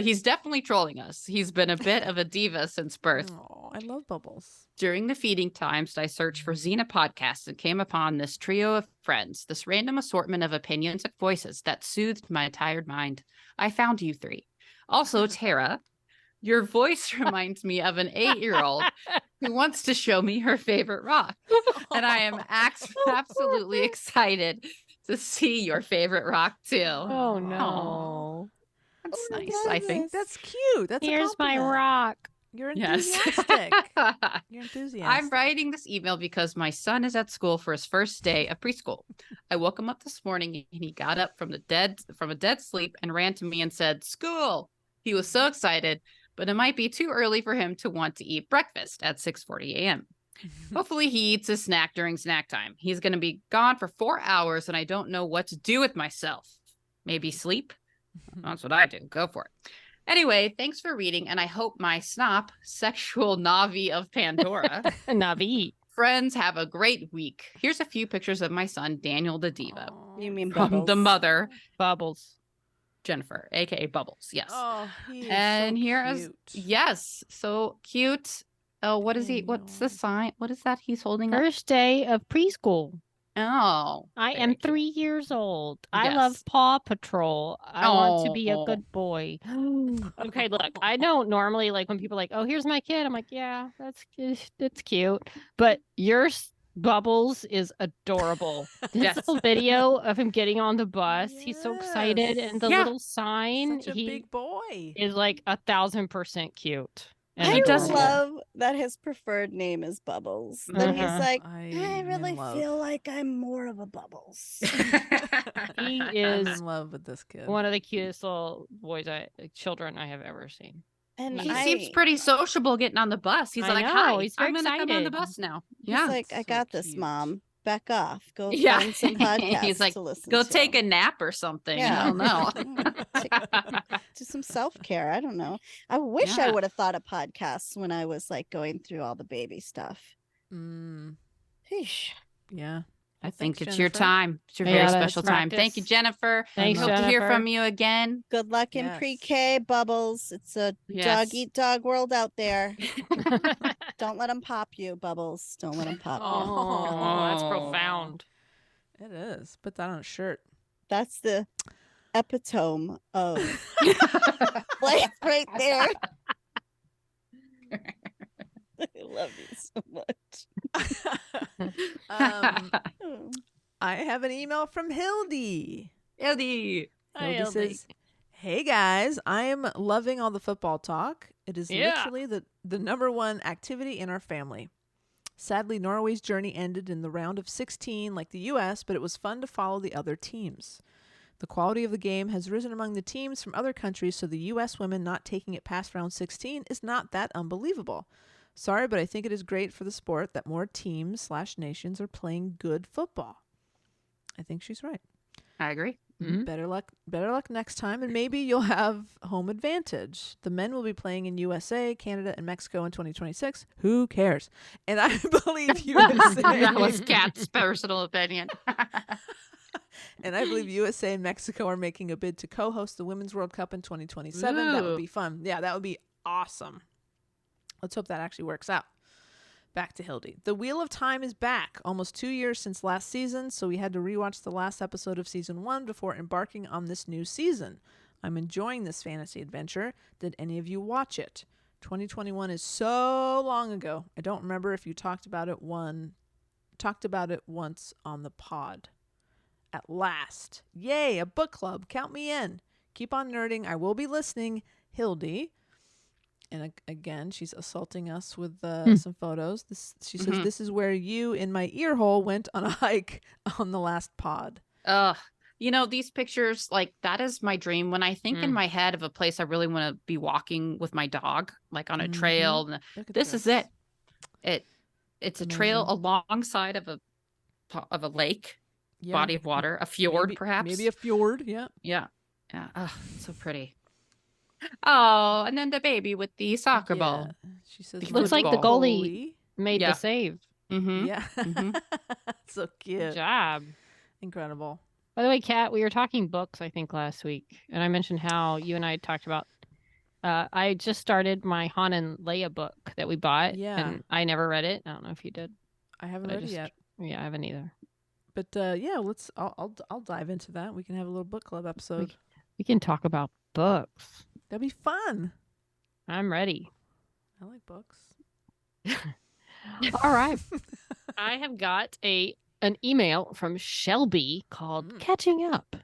He's definitely trolling us. He's been a bit of a diva since birth. Oh, I love Bubbles. During the feeding times, I searched for Xena podcasts and came upon this trio of friends, this random assortment of opinions and voices that soothed my tired mind. I found you three. Also, Tara, your voice reminds me of an 8-year-old who wants to show me her favorite rock. And I am absolutely excited to see your favorite rock too. Oh no. That's Oh my nice, I think. That's cute. That's a Here's my compliment. rock. You're Yes. enthusiastic. You're enthusiastic. I'm writing this email because my son is at school for his first day of preschool. I woke him up this morning and he got up from a dead sleep and ran to me and said, "School." He was so excited, but it might be too early for him to want to eat breakfast at 6:40 a.m. Hopefully he eats a snack during snack time. He's going to be gone for 4 hours and I don't know what to do with myself. Maybe sleep? That's what I do. Go for it. Anyway, thanks for reading, and I hope my snop, sexual Navi of Pandora, Navi. friends have a great week. Here's a few pictures of my son, Daniel the Diva, Aw. You mean from Bubbles? the mother, Bubbles. Jennifer, aka Bubbles. Yes. Oh, he is And so here is cute. yes, so cute. Oh, what is he? What's the sign? What is that he's holding up? First day of preschool. Oh, I very am cute. 3 years old. I love Yes. Paw Patrol. I want to be a Oh. good boy. Okay, look, I don't normally like when people are like, oh, here's my kid. I'm like, yeah, that's cute. But yours, Bubbles, is adorable. This Yes. little video of him getting on the bus. He's so excited. Yes. And the Yeah. little sign, Such a he big boy. is like 1,000% cute. And I does- adorable. love that his preferred name is Bubbles. That he's Uh-huh. like, I I am really in love. feel like I'm more of a Bubbles. He I'm is in love with this kid. one of the cutest little children I have ever seen. And He I- seems pretty sociable getting on the bus. He's I like, know, "Hi, he's very I'm gonna come on the excited. bus now." he's Yeah. like, I So got this, cute. Mom. Back off. Go Yeah. find some podcasts He's like, to listen Go to. take a nap or something. Yeah. I don't know. Do some self-care. I don't know. I wish I Yeah. would have thought of podcasts when I was like going through all the baby stuff. Mm, Sheesh. yeah. I Well, think thanks, it's your Jennifer. time. It's your Yeah, very let's special time. Thank you, practice. Jennifer. Thanks, Hope to hear Jennifer. from you again. Good luck in Yes. pre-K, Bubbles. It's a Yes. dog eat dog world out there. Don't let them pop you, Bubbles. Don't let them pop you. Oh, that's Oh. profound. It is. Put that on a shirt. That's the epitome of life right there. I love you so much. Oh. I have an email from Hildy. Hildy. Hi, Hildy Hildy. says, hey guys, I am loving all the football talk. It is Yeah. literally the number one activity in our family. Sadly, Norway's journey ended in the round of 16 like the U.S., but it was fun to follow the other teams. The quality of the game has risen among the teams from other countries, so the U.S. women not taking it past round 16 is not that unbelievable. Sorry, but I think it is great for the sport that more teams/nations are playing good football. I think she's right. I agree. Mhm. Better luck next time, and maybe you'll have home advantage. The men will be playing in USA, Canada, and Mexico in 2026. Who cares? And I believe USA. That was Kat's personal opinion. And I believe USA and Mexico are making a bid to co-host the Women's World Cup in 2027. That would Ooh. be fun. Yeah, that would be awesome. Let's hope that actually works out. Back to Hildy. The Wheel of Time is back. Almost 2 years since last season, so we had to rewatch the last episode of season 1 before embarking on this new season. I'm enjoying this fantasy adventure. Did any of you watch it? 2021 is so long ago. I don't remember if you talked about it once on the pod. At last. Yay, a book club. Count me in. Keep on nerding. I will be listening. Hildy. And again, she's assaulting us with some photos. She says, this is where you, in my ear hole, went on a hike on the last pod. These pictures, like, that is my dream. When I think in my head of a place I really want to be walking with my dog, like on a trail, Look at this is it. It's a trail alongside of a lake, Yeah. body of water, a fjord, perhaps. Maybe a fjord, yeah. Yeah. Oh, so pretty. Oh, and then the baby with the soccer ball. She says, Looks Looks like the football. goalie made Yeah. the save. Mm-hmm. Yeah. Mhm. So Good cute. job. Incredible. By the way, Kat, we were talking books, I think, last week, and I mentioned how you and I talked about. I just started my Han and Leia book that we bought, Yeah. and I never read it. I don't know if you did. I haven't But I read it yet. Yeah, I haven't either. But yeah, I'll dive into that. We can have a little book club episode. We can talk about books. That'd be fun. I'm ready. I like books. All right. I have got an email from Shelby called Catching Up. It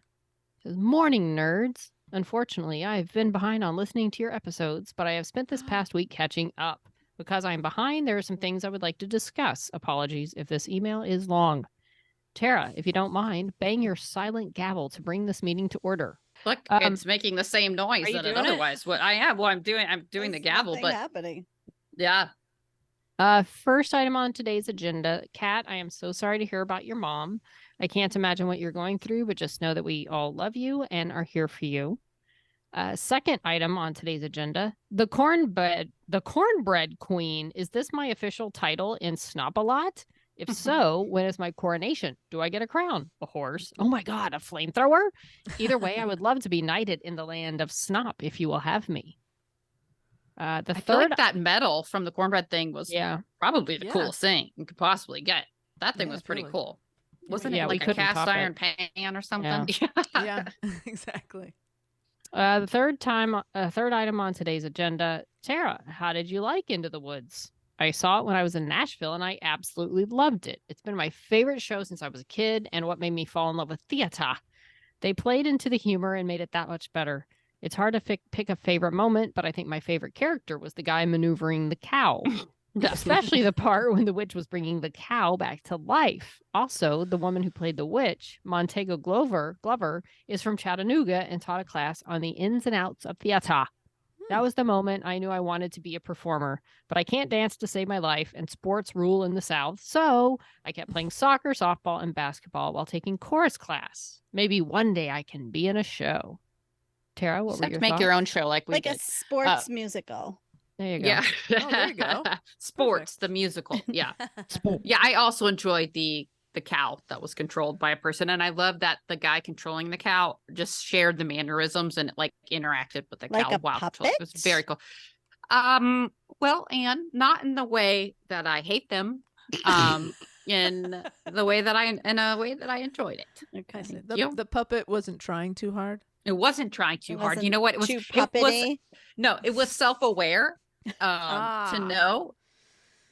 says, Morning, nerds. Unfortunately, I've been behind on listening to your episodes, but I have spent this past week catching up. Because I'm behind, there are some things I would like to discuss. Apologies if this email is long. Tara, if you don't mind, bang your silent gavel to bring this meeting to order. Look, it's making the same noise are you that it doing it? otherwise would. I am. Well, I'm doing the There's gavel, nothing but happening. yeah. First item on today's agenda. Kat, I am so sorry to hear about your mom. I can't imagine what you're going through, but just know that we all love you and are here for you. Second item on today's agenda, the cornbread queen. Is this my official title in Snop-a-Lot? If so, when is my coronation? Do I get a crown? A horse? Oh my God, a flamethrower? Either way, I would love to be knighted in the land of Snop if you will have me. The I feel third, like that medal from the cornbread thing was yeah, probably the Yeah. coolest thing you could possibly get. That thing Yeah, was pretty totally. cool. Wasn't Yeah, it we like a couldn't cast top it. iron pan or something? Yeah, exactly. the third item on today's agenda. Tara, how did you like Into the Woods? I saw it when I was in Nashville and I absolutely loved it. It's been my favorite show since I was a kid and what made me fall in love with theater. They played into the humor and made it that much better. It's hard to pick a favorite moment, but I think my favorite character was the guy maneuvering the cow, especially the part when the witch was bringing the cow back to life. Also, the woman who played the witch, Montego Glover, is from Chattanooga and taught a class on the ins and outs of theater. That was the moment I knew I wanted to be a performer, but I can't dance to save my life, and sports rule in the South, so I kept playing soccer, softball, and basketball while taking chorus class. Maybe one day I can be in a show. Tara, what Just were have your to make thoughts? your own show like we Like did. a sports musical. There you go. Yeah. Oh, there you go. Sports, the musical. Yeah. Yeah, I also enjoyed the cow that was controlled by a person, and I love that the guy controlling the cow just shared the mannerisms and like interacted with the Like cow a while puppet? controlling. It was very cool. Well, and not in the way that I hate them. In a way that I enjoyed it. Okay. I see. you. The puppet wasn't trying too hard. It wasn't trying too It hard. You wasn't know what? It was too it was puppety. no, it was self-aware to Ah. know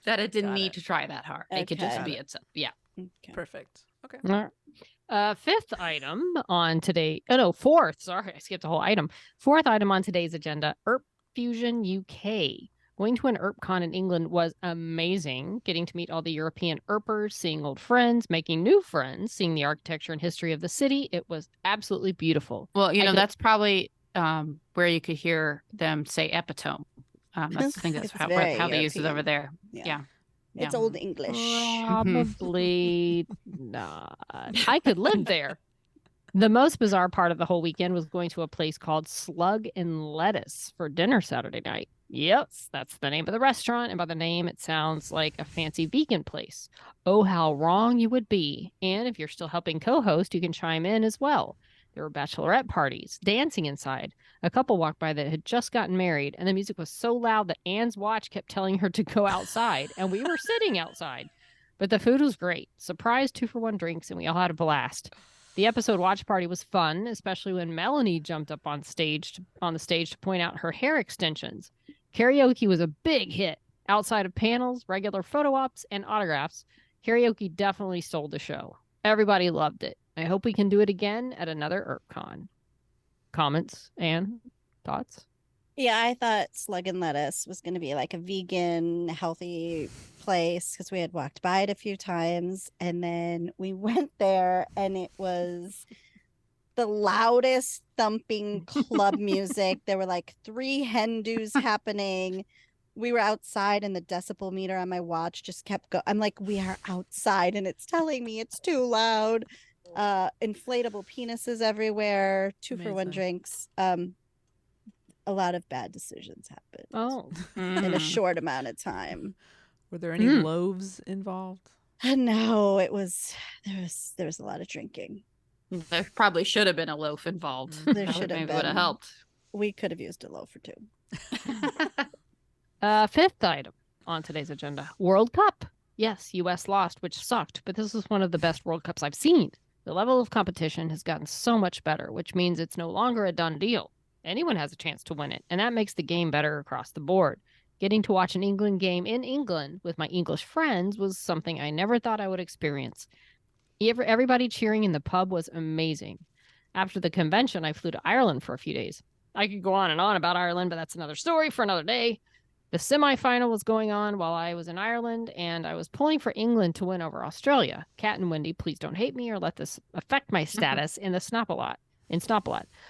that it didn't Got need it. to try that hard. It could just Okay. be itself. Yeah. Okay. Perfect. Okay. All right. Fifth item on today. Oh no, fourth. Sorry, I skipped a whole item. Fourth item on today's agenda: Erp Fusion UK. Going to an ERPCon in England was amazing. Getting to meet all the European ERPers, seeing old friends, making new friends, seeing the architecture and history of the city. It was absolutely beautiful. Well, you I know, could- that's probably where you could hear them say epitome. I think that's It's how very they use it over European. there. Yeah. Yeah. It's Yeah. old English. Probably not. I could live there. The most bizarre part of the whole weekend was going to a place called Slug and Lettuce for dinner Saturday night. Yes, that's the name of the restaurant, and by the name, it sounds like a fancy vegan place. Oh, how wrong you would be. And if you're still helping co-host, you can chime in as well. There were bachelorette parties, dancing inside. A couple walked by that had just gotten married, and the music was so loud that Anne's watch kept telling her to go outside, and we were sitting outside. But the food was great. Surprise 2-for-1 drinks, and we all had a blast. The episode watch party was fun, especially when Melanie jumped up on the stage to point out her hair extensions. Karaoke was a big hit. Outside of panels, regular photo ops, and autographs, karaoke definitely stole the show. Everybody loved it. I hope we can do it again at another ERPCon. Comments and thoughts? Yeah, I thought Slug and Lettuce was going to be like a vegan, healthy place because we had walked by it a few times. And then we went there and it was the loudest thumping club music. There were like 3 hen doos happening. We were outside and the decibel meter on my watch just kept going. I'm like, we are outside and it's telling me it's too loud. Inflatable penises everywhere, 2-for-1 Amazing. drinks. A lot of bad decisions happened Oh, in a short amount of time. Were there any Mm. loaves involved? No, there was a lot of drinking. There probably should have been a loaf involved. There That should have maybe would have been. helped. We could have used a loaf or two. fifth item on today's agenda: World Cup. Yes, U.S. lost, which sucked, but this was one of the best World Cups I've seen. The level of competition has gotten so much better, which means it's no longer a done deal. Anyone has a chance to win it, and that makes the game better across the board. Getting to watch an England game in England with my English friends was something I never thought I would experience. Everybody cheering in the pub was amazing. After the convention, I flew to Ireland for a few days. I could go on and on about Ireland, but that's another story for another day. The semifinal was going on while I was in Ireland, and I was pulling for England to win over Australia. Kat and Wendy, please don't hate me or let this affect my status in Snoppalot.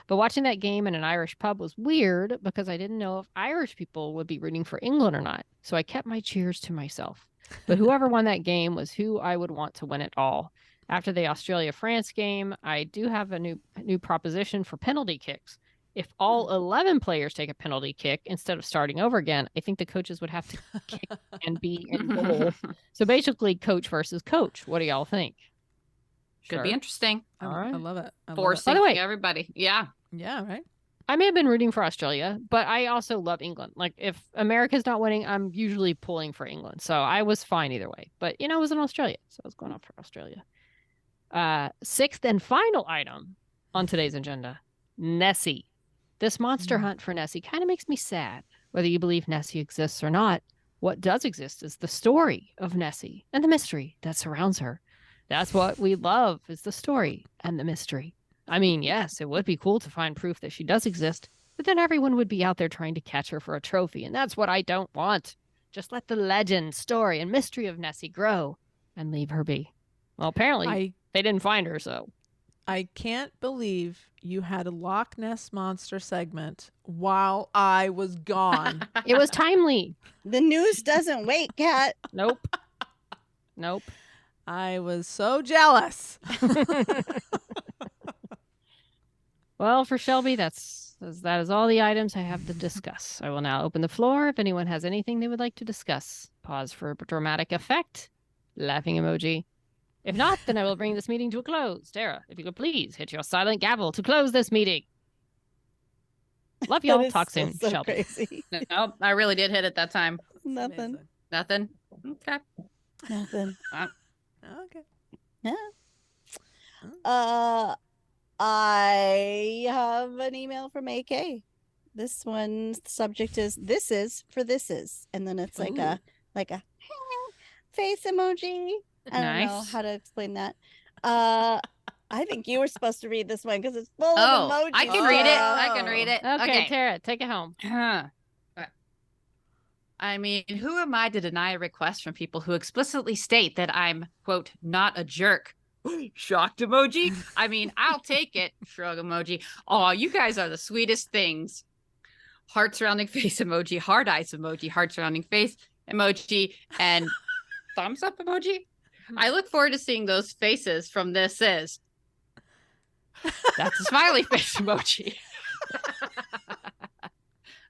But watching that game in an Irish pub was weird because I didn't know if Irish people would be rooting for England or not. So I kept my cheers to myself. But whoever won that game was who I would want to win it all. After the Australia-France game, I do have a new proposition for penalty kicks. If all 11 players take a penalty kick instead of starting over again, I think the coaches would have to kick and be in goal. So basically, coach versus coach. What do y'all think? Could be interesting. All right. I love it. I love it. Forcing By the way- everybody. Yeah. Yeah, right? I may have been rooting for Australia, but I also love England. Like, if America's not winning, I'm usually pulling for England. So I was fine either way. But, it was in Australia. So I was going off for Australia. Sixth and final item on today's agenda, Nessie. This monster hunt for Nessie kind of makes me sad. Whether you believe Nessie exists or not, what does exist is the story of Nessie and the mystery that surrounds her. That's what we love, is the story and the mystery. I mean, yes, it would be cool to find proof that she does exist, but then everyone would be out there trying to catch her for a trophy, and that's what I don't want. Just let the legend, story, and mystery of Nessie grow and leave her be. Well, apparently they didn't find her, so. I can't believe you had a Loch Ness Monster segment while I was gone. It was timely. The news doesn't wait, Kat. Nope. I was so jealous. Well, for Shelby, that is all the items I have to discuss. I will now open the floor if anyone has anything they would like to discuss. Pause for dramatic effect. Laughing emoji. If not, then I will bring this meeting to a close. Tara, if you could please hit your silent gavel to close this meeting. Love y'all. Talk soon, so Shelby. Crazy. No, I really did hit it that time. Nothing. Nothing. Okay. Nothing. Okay. Yeah. I have an email from AK. This one's subject is "This is for this is," and then it's like a face emoji. I don't know how to explain that. I think you were supposed to read this one because it's full of emojis. I can read it. I can read it. Okay, Tara, take it home. I mean, who am I to deny a request from people who explicitly state that I'm, quote, not a jerk? Shocked emoji. I mean, I'll take it. Shrug emoji. Oh, you guys are the sweetest things. Heart surrounding face emoji, hard eyes emoji, heart surrounding face emoji, and thumbs up emoji. I look forward to seeing those faces from This Is. That's a smiley face emoji.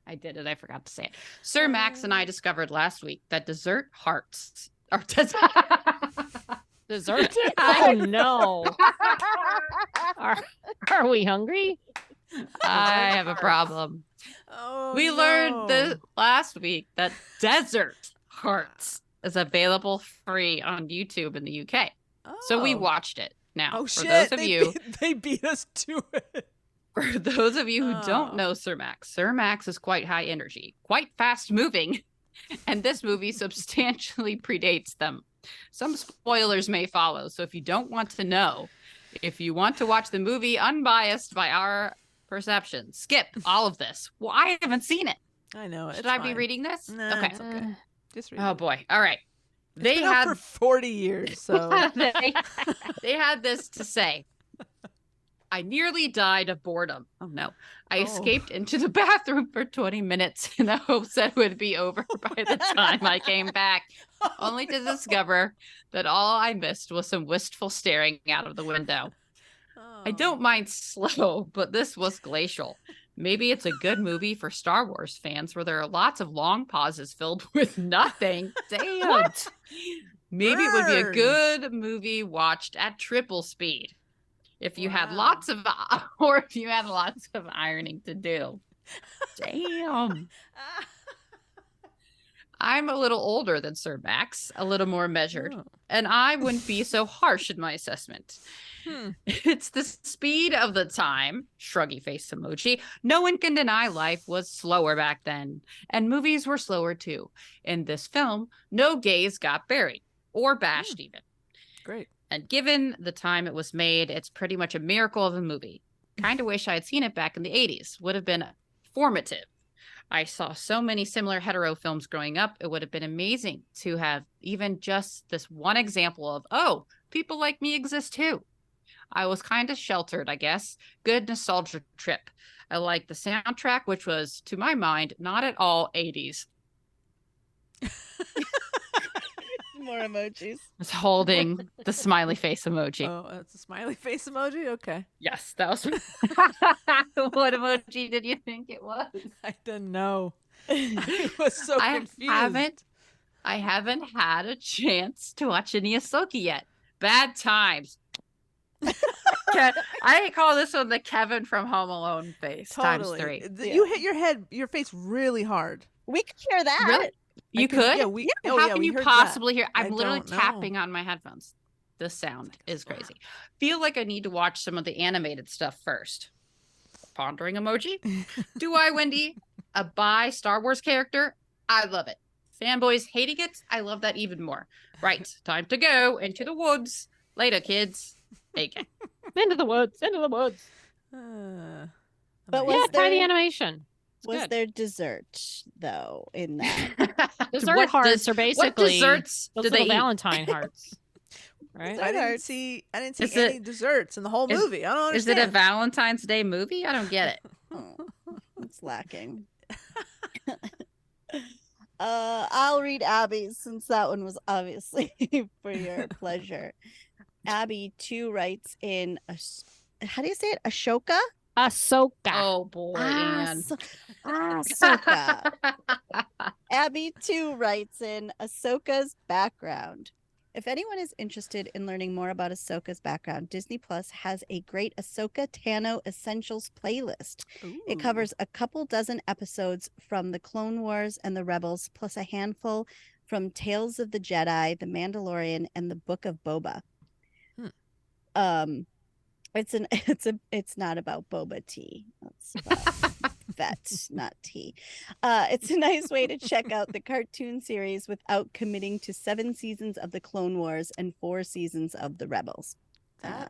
I did it. I forgot to say it. Sir Max and I discovered last week that dessert hearts are Dessert? Oh no. Are we hungry? I have a problem. We learned this last week that Desert Hearts is available free on YouTube in the UK. So we watched it. Now, for those of you, they beat us to it. For those of you who don't know Sir Max is quite high energy, quite fast moving, and this movie substantially predates them. Some spoilers may follow, so if you don't want to know, if you want to watch the movie unbiased by our perception, skip all of this. Well, I haven't seen it. I know. Should I be reading this? No, okay. It's okay. Just read Oh it. boy. All right. It's They been out had for 40 years, so they had this to say. I nearly died of boredom. Oh no. I escaped into the bathroom for 20 minutes in the hopes that it would be over by the time I came back, only to discover that all I missed was some wistful staring out of the window. I don't mind slow, but this was glacial. Maybe it's a good movie for Star Wars fans where there are lots of long pauses filled with nothing. Damn. What? Maybe it would be a good movie watched at triple speed. If you had lots of, or if you had lots of ironing to do. Damn. I'm a little older than Sir Max, a little more measured, and I wouldn't be so harsh in my assessment. It's the speed of the time, shruggy face emoji. No one can deny life was slower back then, and movies were slower too. In this film, no gays got buried, or bashed even. Great. And given the time it was made, it's pretty much a miracle of a movie. Kind of wish I had seen it back in the 80s. Would have been formative. I saw so many similar hetero films growing up. It would have been amazing to have even just this one example of, oh, people like me exist too. I was kind of sheltered, I guess. Good nostalgia trip. I liked the soundtrack, which was, to my mind, not at all 80s. More emojis. It's holding the smiley face emoji. Oh, it's a smiley face emoji? Okay. Yes, that was. What emoji did you think it was? I didn't know. I was so confused. I haven't had a chance to watch any Ahsoka yet. Bad times. I call this one the Kevin from Home Alone face times Totally. 3. You hit your face really hard. We could hear that. Really? You could- could? yeah, we- Yeah, oh, how yeah, can we you heard that. possibly hear? I I'm literally don't know. tapping on my headphones. The sound is crazy. Feel like I need to watch some of the animated stuff first. Pondering emoji. Do I, Wendy? A bi Star Wars character? I love it. Fanboys hating it? I love that even more. Right. Time to go into the woods. Later, kids. AK. Into the woods. Into the woods. But Yeah, was try the there- animation. It's Was good. there dessert though in that? Dessert What hearts does- are What basically desserts those do they little eat? Valentine hearts. Right? Dessert I didn't hearts. see Is any it- desserts in the whole is- movie. I don't Is it understand. a Valentine's Day movie? I don't get it. Oh, it's lacking. I'll read Abby's since that one was obviously for your pleasure. Abby 2 writes in how do you say it? Ashoka? Ahsoka. Oh boy, Anne. Ahsoka. Abby 2 writes in Ahsoka's background. If anyone is interested in learning more about Ahsoka's background, Disney Plus has a great Ahsoka Tano Essentials playlist. It covers a couple dozen episodes from the Clone Wars and the Rebels, plus a handful from Tales of the Jedi, The Mandalorian, and the Book of Boba. It's not about boba tea. It's about vet, not tea. It's a nice way to check out the cartoon series without committing to 7 seasons of the Clone Wars and 4 seasons of the Rebels.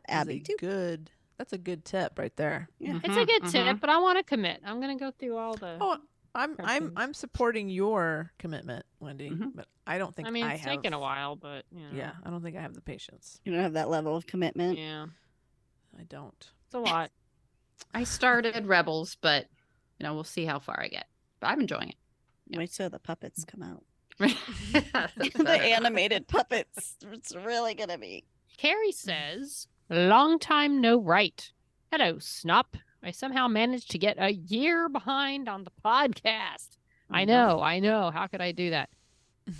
Abby too. That's a good tip right there. Yeah. It's a good tip, but I want to commit. I'm going to go through all the. Oh, I'm cartoons. supporting your commitment, Wendy, Mhm. but I don't think I mean, I it's have. taken a while, but you know. Yeah, I don't think I have the patience. You don't have that level of commitment. Yeah, I don't. it's a lot. I started Rebels, but we'll see how far I get. But I'm enjoying it. Yeah. Wait till the puppets come out. That's The better. animated puppets. It's really gonna be. Carrie says, "Long time no write. Hello, Snop. I somehow managed to get a year behind on the podcast. I know. How could I do that?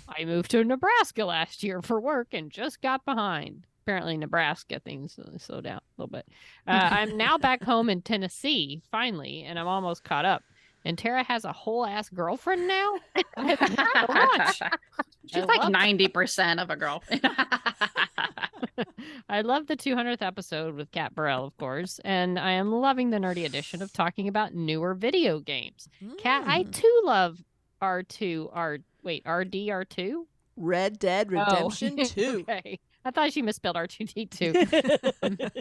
I moved to Nebraska last year for work and just got behind. Apparently, Nebraska things slow down a little bit. I'm now back home in Tennessee, finally, and I'm almost caught up. And Tara has a whole ass girlfriend now. I have so much. She's I like love- 90% of a girl. I love the 200th episode with Kat Burrell, of course, and I am loving the nerdy edition of talking about newer video games. Kat, I too love RDR2? Red Dead Redemption 2. Okay. I thought she misspelled R2D2.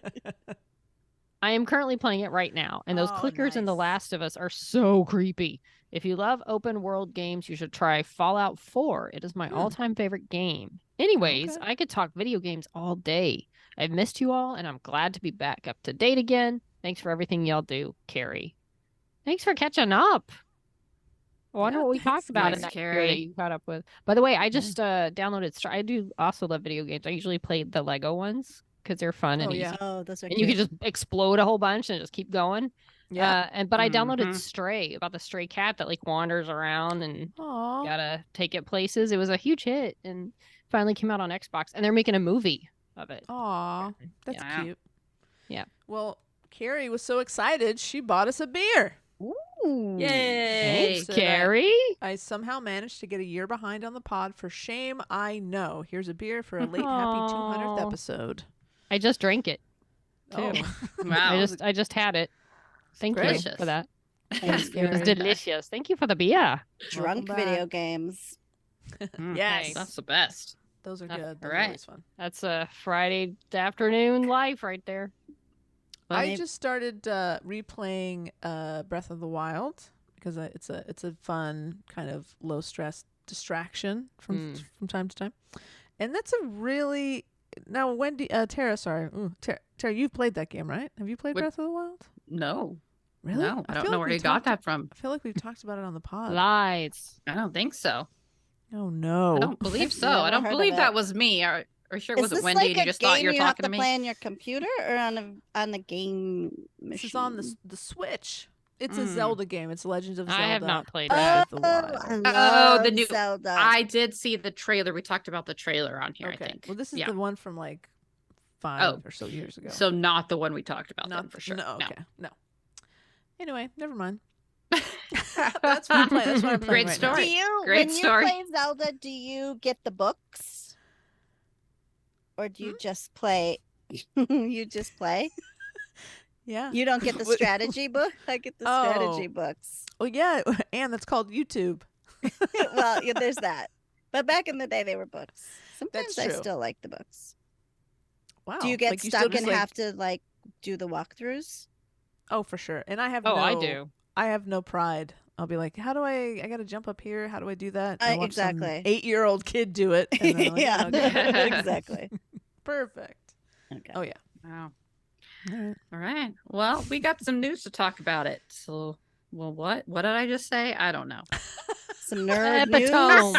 I am currently playing it right now, and those Oh, clickers in The nice. Last of Us are so creepy. If you love open world games, you should try Fallout 4. It is my all-time favorite game. Anyways, Okay. I could talk video games all day. I've missed you all, and I'm glad to be back up to date again. Thanks for everything y'all do, Carrie. Thanks for catching up. I wonder Yeah, what we talked thanks, about in Thanks, that area that Carrie. you caught up with. By the way, I just downloaded. I do also love video games. I usually play the Lego ones because they're fun and Oh, easy. yeah. Oh, those are And you cute. can just explode a whole bunch and just keep going. Yeah. But I downloaded Mhm. Stray, about the stray cat that like wanders around and Aw. gotta take it places. It was a huge hit and finally came out on Xbox. And they're making a movie of it. Aw. That's Yeah. cute. Yeah. Well, Carrie was so excited, she bought us a beer. Ooh. Yay. Thanks, So that- Carrie. I somehow managed to get a year behind on the pod. For shame, I know. Here's a beer for a late happy 200th Aw. episode. I just drank it. Oh. Wow. I just had it. Thank you Delicious. for that. Thanks, It was Carrie. delicious. Thank you for the beer. Drunk Welcome video back. games. Yes. Hey. That's the best. Those are That's good. Those are right. always fun. That's a Friday afternoon life right there. I Maybe- just started replaying Breath of the Wild because it's a fun kind of low stress distraction from time to time, and that's a really now Wendy Tara Tara, you've played that game, right? Have you played What- Breath of the Wild? No. Really? No. I don't feel know like where we you got talked- that from. I feel like we've talked about it on the pod. Lies. I don't think so. Oh no! I don't believe so. Never I don't heard of believe it. that was me. Or sure it Is wasn't this Wendy like and you a just thought game you were you have talking to to me? play on your computer or on the game machine? This is on the Switch. It's a Mm. Zelda game. It's Legends of Zelda. I have not played Breath that. of the Wild. I Oh, the love new- Zelda. I did see the trailer. We talked about the trailer on here, I Okay. think. Well, this is Yeah. the one from like 5 or so years ago. So not the one we talked about Not then for sure. No, okay, no. Anyway, never mind. That's what I'm playing. That's what I'm playing Great right story. Do you, Great when story. you play Zelda, do you get the books? Or do you just play? You just play? now. Yeah. You don't get the strategy book? I get the strategy books. Oh yeah, and that's called YouTube. Well, yeah, there's that. But back in the day, they were books. Sometimes That's I true. still like the books. Wow. Do you get Like, you still stuck just, and like- have to like do the walkthroughs? Oh, for sure. And I have Oh, no. I do. I have no pride. I'll be like, how do I got to jump up here. How do I do that? I watch Exactly. some 8-year-old kid do it. And then I'm like, Yeah, okay. exactly. Perfect. Okay. Oh yeah. Wow. All right. All right. Well, we got some news to talk about it. So, well, what did I just say? I don't know. Some nerd Epitome.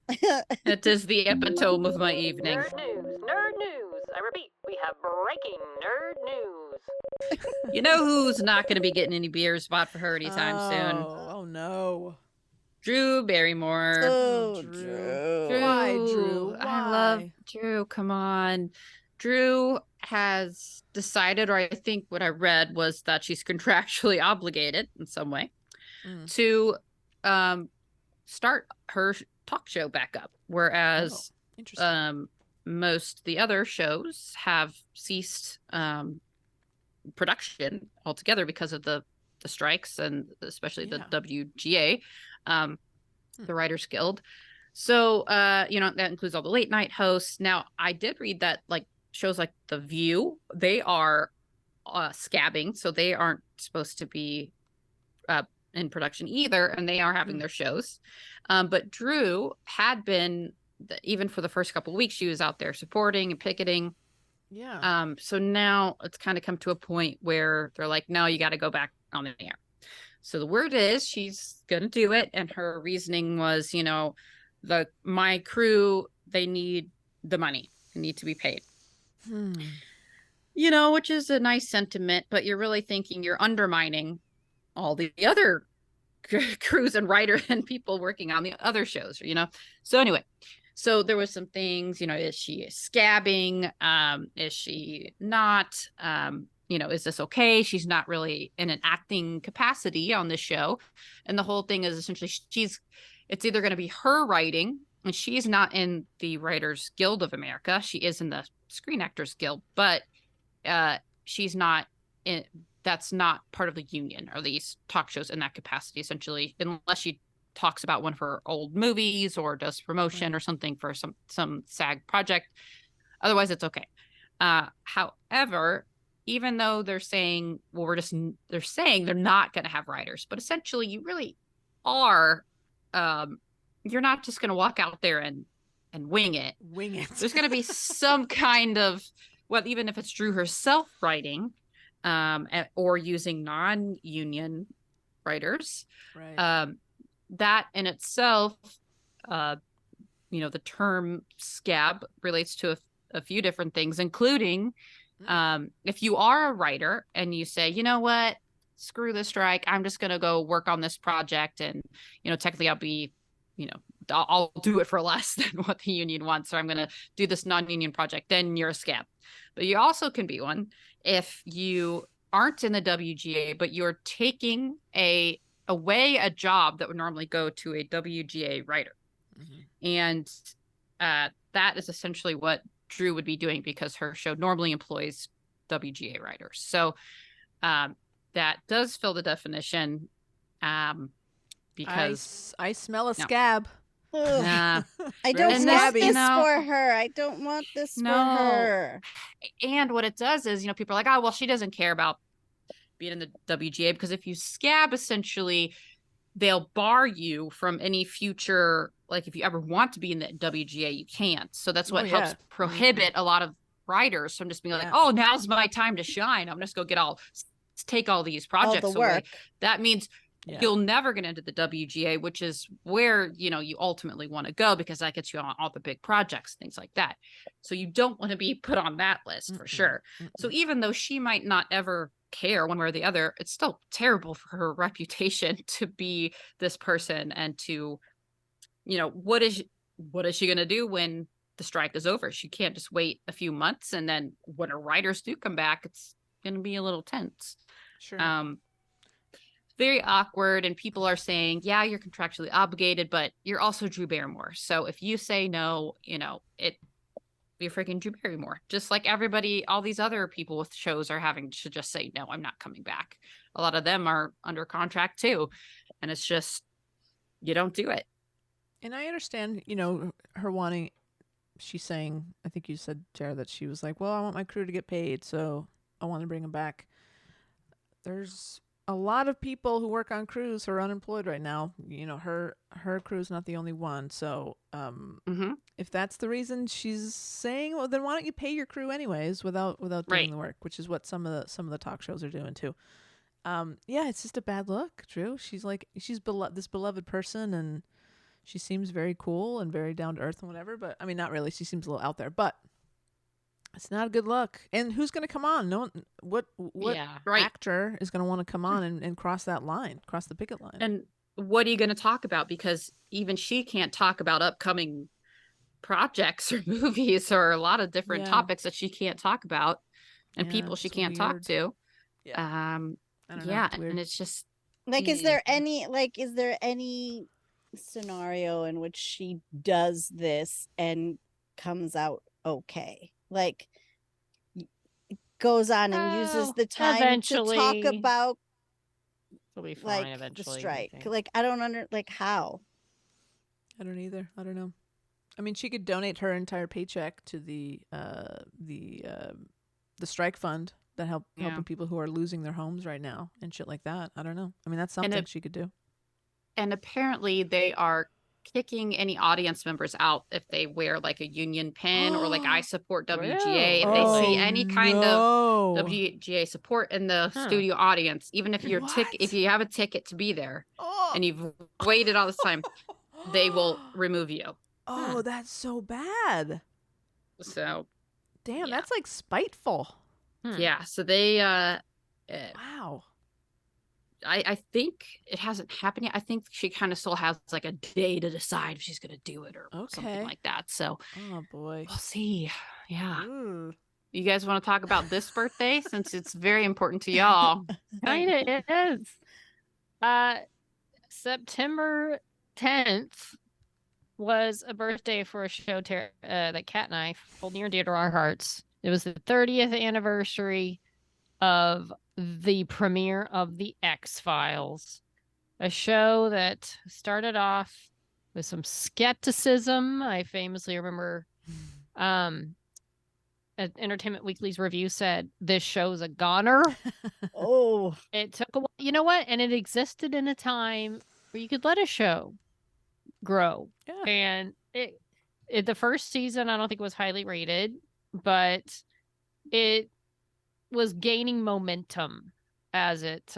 news. It is the epitome of my evening. Nerd news. Nerd news. I repeat, we have breaking nerd news. You know who's not going to be getting any beers bought for her anytime soon? Oh no. Drew Barrymore. Oh, Drew. Drew. Why, Drew? I love Why? Drew. Come on. Drew has decided, or I think what I read was that she's contractually obligated in some way Mm. to start her talk show back up, whereas Interesting. most the other shows have ceased production altogether because of the strikes and especially the WGA, the Writers Guild. So that includes all the late night hosts. Now, I did read that like shows like The View, they are scabbing, so they aren't supposed to be in production either, and they are having their shows. But Drew had been, even for the first couple of weeks, she was out there supporting and picketing. Yeah. So now it's kind of come to a point where they're like, no, you got to go back on the air. So the word is she's going to do it. And her reasoning was, my crew, they need the money. They need to be paid. Which is a nice sentiment, but you're really thinking you're undermining all the other crews and writers and people working on the other shows, So anyway, so there was some things, is she scabbing? Is she not? Is this okay? She's not really in an acting capacity on this show. And the whole thing is essentially it's either going to be her writing, and she's not in the Writers Guild of America. She is in the Screen Actors Guild, but she's not in. That's not part of the union or these talk shows in that capacity, essentially, unless she talks about one of her old movies or does promotion or something for some SAG project. Otherwise, it's okay. However, even though they're saying, they're saying they're not going to have writers, but essentially you really are. You're not just going to walk out there and wing it. There's going to be some kind of, well, even if it's Drew herself writing, or using non-union writers, Right. that in itself, the term scab relates to a few different things, including if you are a writer and you say, you know what, screw the strike, I'm just going to go work on this project, and technically I'll be, I'll do it for less than what the union wants, so I'm going to do this non-union project, then you're a scab. But you also can be one if you aren't in the WGA, but you're taking away a job that would normally go to a WGA writer. And that is essentially what Drew would be doing, because her show normally employs WGA writers. So that does fill the definition, because I smell a scab. I don't Very want scabby. this for her. I don't want this for her. And what it does is, people are like, oh, well, she doesn't care about being in the WGA, because if you scab, essentially, they'll bar you from any future, like if you ever want to be in the WGA, you can't. So that's what helps prohibit a lot of writers from just being like, oh, now's my time to shine. I'm just go take all these projects away. That means you'll never get into the WGA, which is where, you ultimately want to go, because that gets you on all the big projects, things like that. So you don't want to be put on that list for sure. So even though she might not ever care one way or the other, it's still terrible for her reputation to be this person, and to, what is she going to do when the strike is over. She can't just wait a few months, and then when her writers do come back, it's going to be a little tense. Sure. Very awkward, and people are saying, yeah, you're contractually obligated, but you're also Drew Barrymore. So if you say no, you're freaking Drew Barrymore. Just like everybody, all these other people with shows are having to just say, no, I'm not coming back. A lot of them are under contract too. And it's just, you don't do it. And I understand, her wanting, she's saying, I think you said, Jared, that she was like, well, I want my crew to get paid, so I want to bring them back. There's a lot of people who work on crews who are unemployed right now. Her crew's not the only one. So if that's the reason she's saying, well, then why don't you pay your crew anyways without doing the work, which is what some of the talk shows are doing too. It's just a bad look, Drew. She's this beloved person, and she seems very cool and very down to earth and whatever. But I mean, not really. She seems a little out there, but it's not a good look. And who's going to come on? No one, what actor is going to want to come on and cross the picket line? And what are you going to talk about? Because even she can't talk about upcoming projects or movies or a lot of different topics that she can't talk about, and people she can't talk to. Yeah. I don't know. And it's just like, is there any scenario in which she does this and comes out okay? Like, goes on and uses the time to talk about it'll be fine eventually, the strike. Like, I don't how. I don't either. I don't know. I mean, she could donate her entire paycheck to the strike fund that helping people who are losing their homes right now and shit like that. I don't know. I mean, that's something she could do. And apparently they are kicking any audience members out if they wear like a union pin or like I support WGA. If they see any kind of WGA support in the studio audience, even if you're if you have a ticket to be there and you've waited all this time, they will remove you. Oh, that's so bad. So damn, that's like spiteful. Yeah, so they wow. I think it hasn't happened yet. I think she kind of still has like a day to decide if she's going to do it or something like that. So, oh boy, we'll see. Yeah. Ooh. You guys want to talk about this birthday since it's very important to y'all? Kind of is. September 10th was a birthday for a show that Kat and I hold near and dear to our hearts. It was the 30th anniversary of the premiere of The X-Files, a show that started off with some skepticism. I famously remember Entertainment Weekly's review said, this show's a goner. Oh. It took a while. You know what? And it existed in a time where you could let a show grow. Yeah. And it the first season, I don't think was highly rated, but it was gaining momentum as it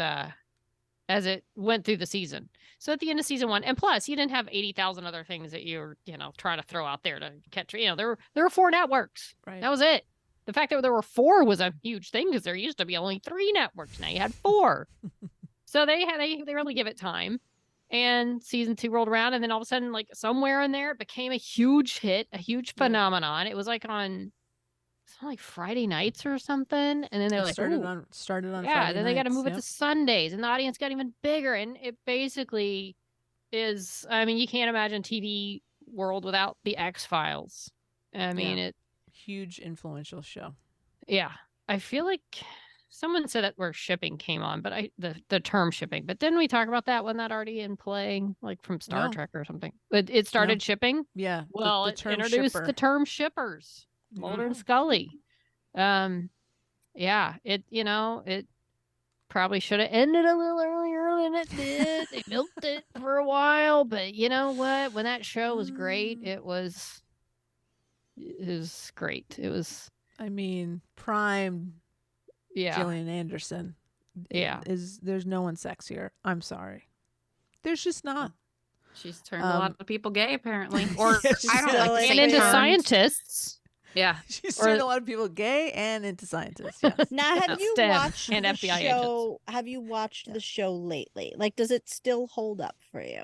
went through the season. So at the end of season 1, and plus you didn't have 80,000 other things that you were, trying to throw out there to catch. There were 4 networks. Right. That was it. The fact that there were 4 was a huge thing because there used to be only 3 networks. Now you had 4. So they really give it time. And season 2 rolled around, and then all of a sudden, like somewhere in there, it became a huge hit, a huge phenomenon. It was like on like Friday nights or something, and then they started on Friday then nights. they got to move it to Sundays, and the audience got even bigger. And it basically is, I mean, you can't imagine TV world without the X-Files. I mean, huge influential show. Yeah, I feel like someone said that where shipping came on, but the term shipping. But didn't we talk about that? Wasn't that already in play, like from Star Trek or something? It started shipping. Yeah. Well, the it term introduced shipper. the term shippers. Mulder and Scully. It probably should have ended a little earlier than it did. They milked it for a while, but you know what? When that show was great, it was great. It was, I mean, prime Gillian Anderson. Yeah. There's no one sexier. I'm sorry. There's just not. She's turned a lot of people gay, apparently. Or I don't still like to and say into turned. scientists. Yeah. She's turned a lot of people gay and into scientists. Yes. Now, have you STEM watched and the FBI show? Have you watched the show lately? Like, does it still hold up for you?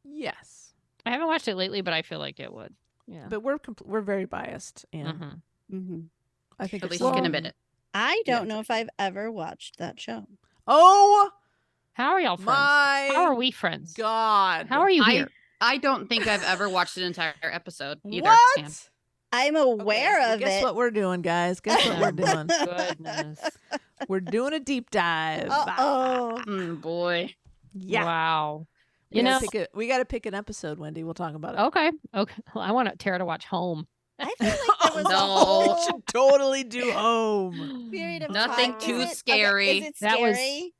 Yes. I haven't watched it lately, but I feel like it would. Yeah. But we're very biased, and Mhm. Mm-hmm. I think At if least you can someone- admit it. I Yeah, don't know if I've ever watched that show. Oh How are y'all friends? my How are we friends? God! How are you here? I don't think I've ever watched an entire episode either. What? Sam. I'm Okay, aware well, of guess it. what we're doing, guys? Guess what we're doing? Goodness. We're doing a deep dive. Oh, Boy. Yeah. Wow. We You know, gotta pick an episode, Wendy. We'll talk about it. okay. Okay. Well, I want Tara to watch Home. I feel like there was a no. whole We should totally do Home. period of Nothing time. too Is it, scary. Okay, is it That was- scary?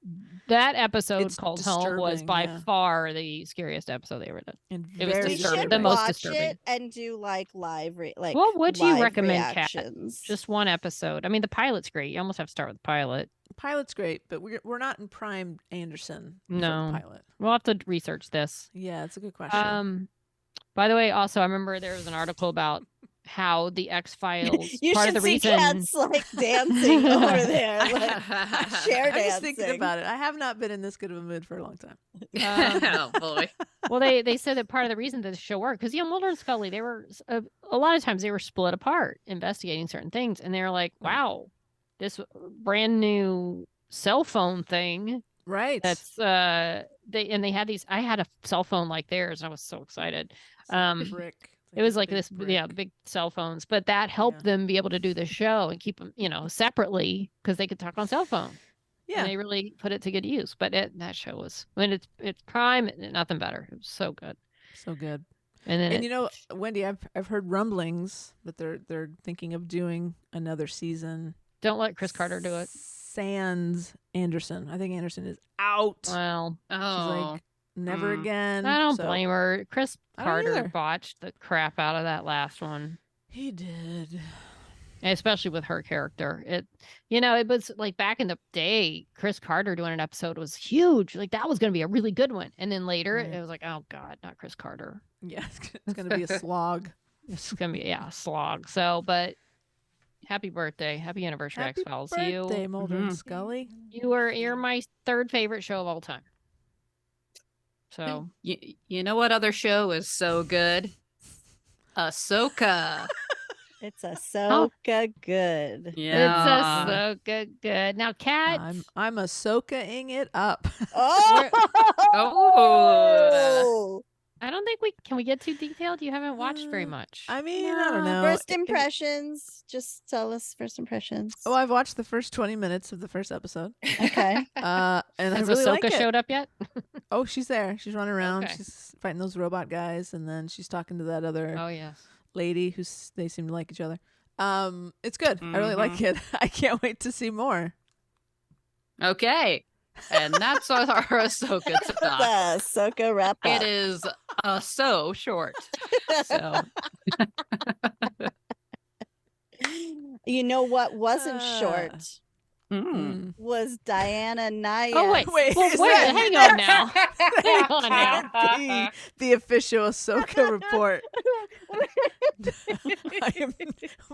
That episode It's called Home was disturbing, by yeah. far the scariest episode they ever did. And It was very We disturbing. should The most watch disturbing. it and do like live, like What would you live recommend, Kat? reactions. Just one episode. I mean, the pilot's great. You almost have to start with the pilot. Pilot's great, but we're not in prime Anderson for No. the pilot. We'll have to research this. Yeah, it's a good question. By the way, also I remember there was an article about how the X-Files You part should of the see reason cats like dancing over there, like share I'm just thinking dancing. about it. I have not been in this good of a mood for a long time. Oh boy. well they said that part of the reason that the show worked because Mulder and Scully, they were a lot of times they were split apart investigating certain things, and they were like, Right. wow, this brand new cell phone thing Right. that's they had these. I had a cell phone like theirs, and I was so excited. It's like a brick. It's It was a like big this, brick. the big cell phones, but that helped Yeah. them be able to do the show and keep them, separately because they could talk on cell phone. Yeah. And they really put it to good use. But that show was, when it's prime, nothing better. It was so good. So good. And then And you know, Wendy, I've heard rumblings that they're thinking of doing another season. don't let Chris Carter do it. Sans Anderson. I think Anderson is out. Well, She's Oh. like, never Mm. again. I don't So- blame her. Chris I don't Carter either. botched the crap out of that last one. He did. Especially with her character. It was like back in the day, Chris Carter doing an episode was huge. Like that was going to be a really good one. And then later Right. it was like, oh God, not Chris Carter. Yeah, it's gonna be a slog. It's going to be, a slog. So, but happy birthday. Happy anniversary, Happy X-Files. birthday, Mulder and Mhm. Scully. You're my third favorite show of all time. So, You know what other show is so good? Ahsoka. It's Ahsoka good. Yeah. it's so good. Now, Kat, I'm Ahsoka-ing it up. Oh, Oh. I don't think can we get too detailed? You haven't watched very much. I mean, I don't know. First It- impressions. Just tell us first impressions. Oh, I've watched the first 20 minutes of the first episode. Okay. And I Has really Ahsoka like it. showed up yet? Oh, she's there. She's running around. Okay. She's fighting those robot guys, and then she's talking to that other Oh, yes. lady they seem to like each other. It's good. I really like it. I can't wait to see more. Okay. And that's our Ahsoka The talk. Ahsoka wrap up. It is so short. So You know what wasn't short mm. was Diana Naya. Oh, wait. Wait, Well, is wait. that- Hang on now. Hang on now. Can't be the official Ahsoka report.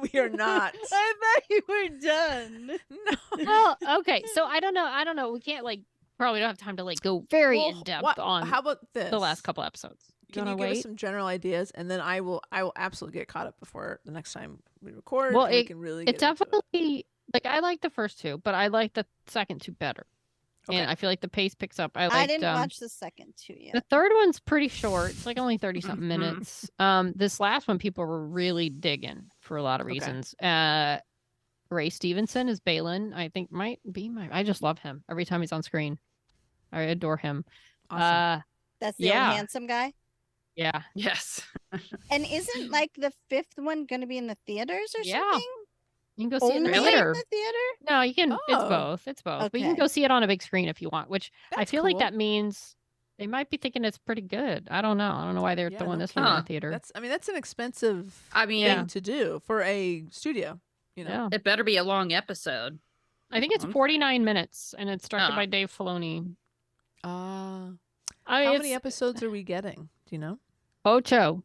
We are not. I thought you were done. No. Well, okay. So I don't know. We can't probably don't have time to go very Well, in depth what- on How about this? the last couple episodes. Can Do you wanna give us wait? some general ideas, and then I will absolutely get caught up before the next time we record. Well, and we can really. It get into definitely I like the first two, but I like the second two better. Okay. And I feel like the pace picks up. I didn't watch the second two The yet. third one's pretty short. It's like only 30 something Mhm. minutes. This last one people were really digging for a lot of Okay. reasons. Ray Stevenson is Balin. I think might be I just love him every time he's on screen. I adore him. Awesome. That's the yeah. old handsome guy. Yeah. Yes. And isn't like the fifth one going to be in the theaters or Yeah. something? You can go see it in the Only theater. in the theater? No, you can. It's Oh. both. It's both. But you can Okay. go see it on a big screen if you want, which I That's feel like cool. that means they might be thinking it's pretty good. I don't know. I don't know why they're Yeah, throwing no this one in the kidding. theater. That's an expensive I mean, Yeah. thing to do for a studio. You know. Yeah. it better be a long episode. I think it's I'm- 49 minutes and it's directed Oh. by Dave Filoni. Uh, I mean, how it's many episodes are we getting? Do you know? Ocho.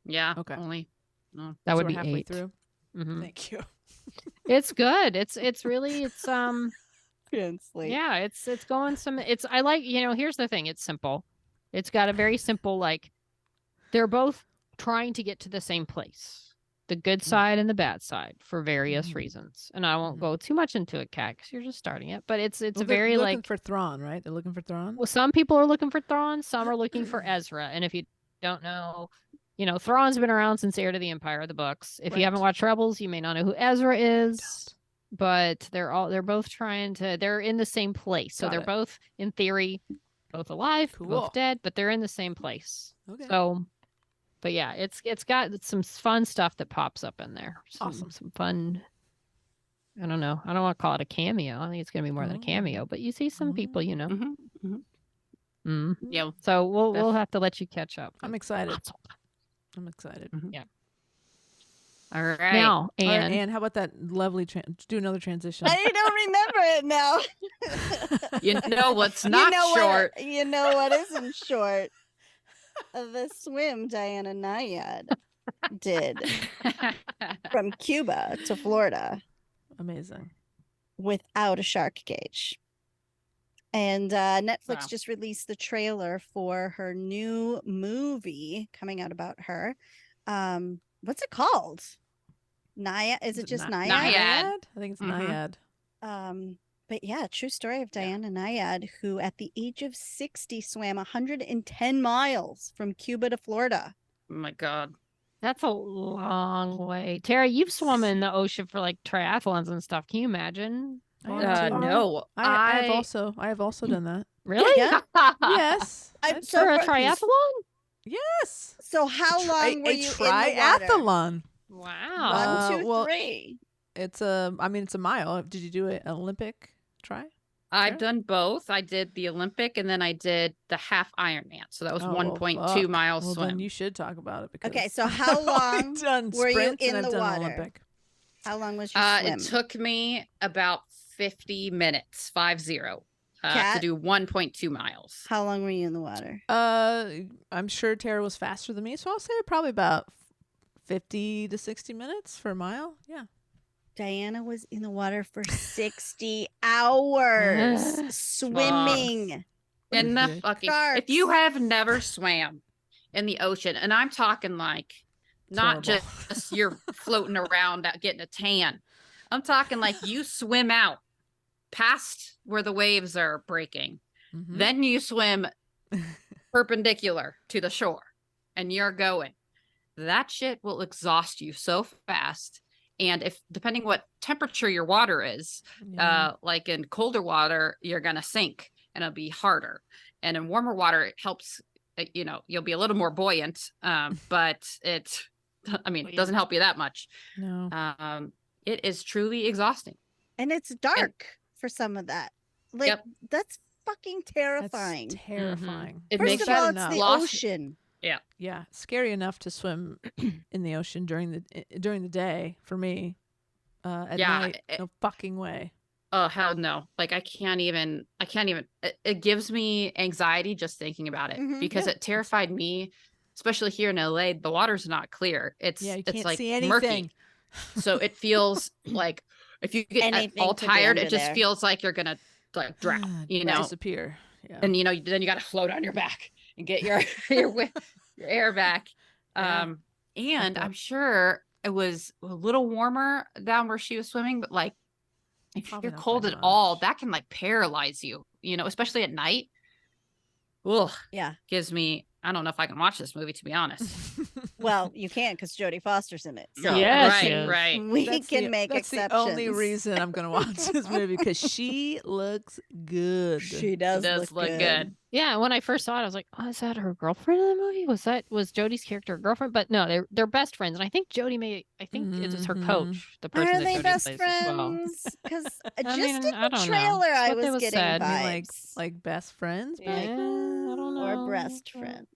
Yeah. Okay. Only. No. That So would we're be halfway 8. through. Mhm. Thank you. It's good. It's really Translate. yeah, it's going some I like, here's the thing, it's simple. It's got a very simple they're both trying to get to the same place, the good side and the bad side, for various reasons. And I won't go too much into it, Kat, because you're just starting it. But it's Well, a very they're looking like for Thrawn, right? They're looking for Thrawn. well, some people are looking for Thrawn, some are looking for Ezra. And if you don't know, Thrawn's been around since Heir to the Empire, the books. If you haven't watched Rebels, you may not know who Ezra is. But they're both they're in the same place. So they're both, in theory, both alive, both dead, but they're in the same place. Okay. So, but yeah, it's got some fun stuff that pops up in there. Some fun. I don't know. I don't want to call it a cameo. I think it's going to be more than a cameo, but you see some people, Yeah. So we'll have to let you catch up. I'm excited. I'm excited. Yeah. All right. Now, All right, and Anne, how about that lovely do another transition? I don't remember it now. You know what's not short? You know what isn't short? The swim Diana Nyad did from Cuba to Florida. Amazing. Without a shark cage. And Netflix just released the trailer for her new movie coming out about her. What's it called? Naiad? Is it just Naiad? Naiad? I think it's Naiad. But yeah, true story of Diana Nyad, who at the age of 60 swam 110 miles from Cuba to Florida. Oh my God. that's a long way. Tara, you've swum in the ocean for like triathlons and stuff. Can you imagine? No. I have also done that. Really? Yeah. Yes. So For a triathlon? Yes. So how long were a you in the water? triathlon? Wow. 1, 2, well, 3. It's a mile. Did you do an Olympic try? I've done both. I did the Olympic and then I did the half Ironman. So that was 1.2 miles well, swim. Then you should talk about it because Okay, so how long done were you sprints in and I've the done water? Olympic. How long was your swim? It took me about 50 minutes, 50, to Kat? do 1.2 miles. How long were you in the water? I'm sure Tara was faster than me, so I'll say probably about 50 to 60 minutes for a mile. Yeah. Diana was in the water for 60 hours swimming. And the fucking, Sharks. if you have never swam in the ocean, and I'm talking like not horrible. just you're floating around out getting a tan. I'm talking like you swim out past where the waves are breaking. Mhm. Then you swim perpendicular to the shore and you're going. That shit will exhaust you so fast. And if depending what temperature your water is, Yeah. like in colder water, you're gonna sink and it'll be harder. And in warmer water, it helps. You'll be a little more buoyant, but it doesn't help you that much. No. It is truly exhausting. And it's dark for some of that. Like, Yep. That's fucking terrifying. That's terrifying. It First makes of bad all, it's enough. the Lost- ocean. Yeah, scary enough to swim in the ocean during the day for me. At night, no fucking way. Oh hell no! Like I can't even. It gives me anxiety just thinking about it because it terrified me, especially here in LA. The water's not clear. You can't it's like see anything. murky. So it feels like if you get Anything all could be under it just there. feels like you're gonna like drown. Disappear. Yeah. And then you got to float on your back and get your your air back. Yeah. And I'm sure it was a little warmer down where she was swimming, but like if Probably you're not cold by at all, much. that can like paralyze you, especially at night. Ugh, Yeah. gives me, I don't know if I can watch this movie, to be honest. Well, you can't because Jodie Foster's in it. So Yes, she is. right. we can make that's exceptions. the only reason I'm going to watch this movie because she looks good. She It does, does look good. Yeah, when I first saw it, I was like, "Oh, is that her girlfriend in the movie? Was Jodie's character her girlfriend?" But no, they're best friends, and I think Jodie it's her coach, the person Are that they Jodie best plays as well. friends? Because I just mean, in I the don't know. trailer, It's I what they was was getting said. vibes. I mean, like best friends. But like, Yeah, I don't know. Or breast friends.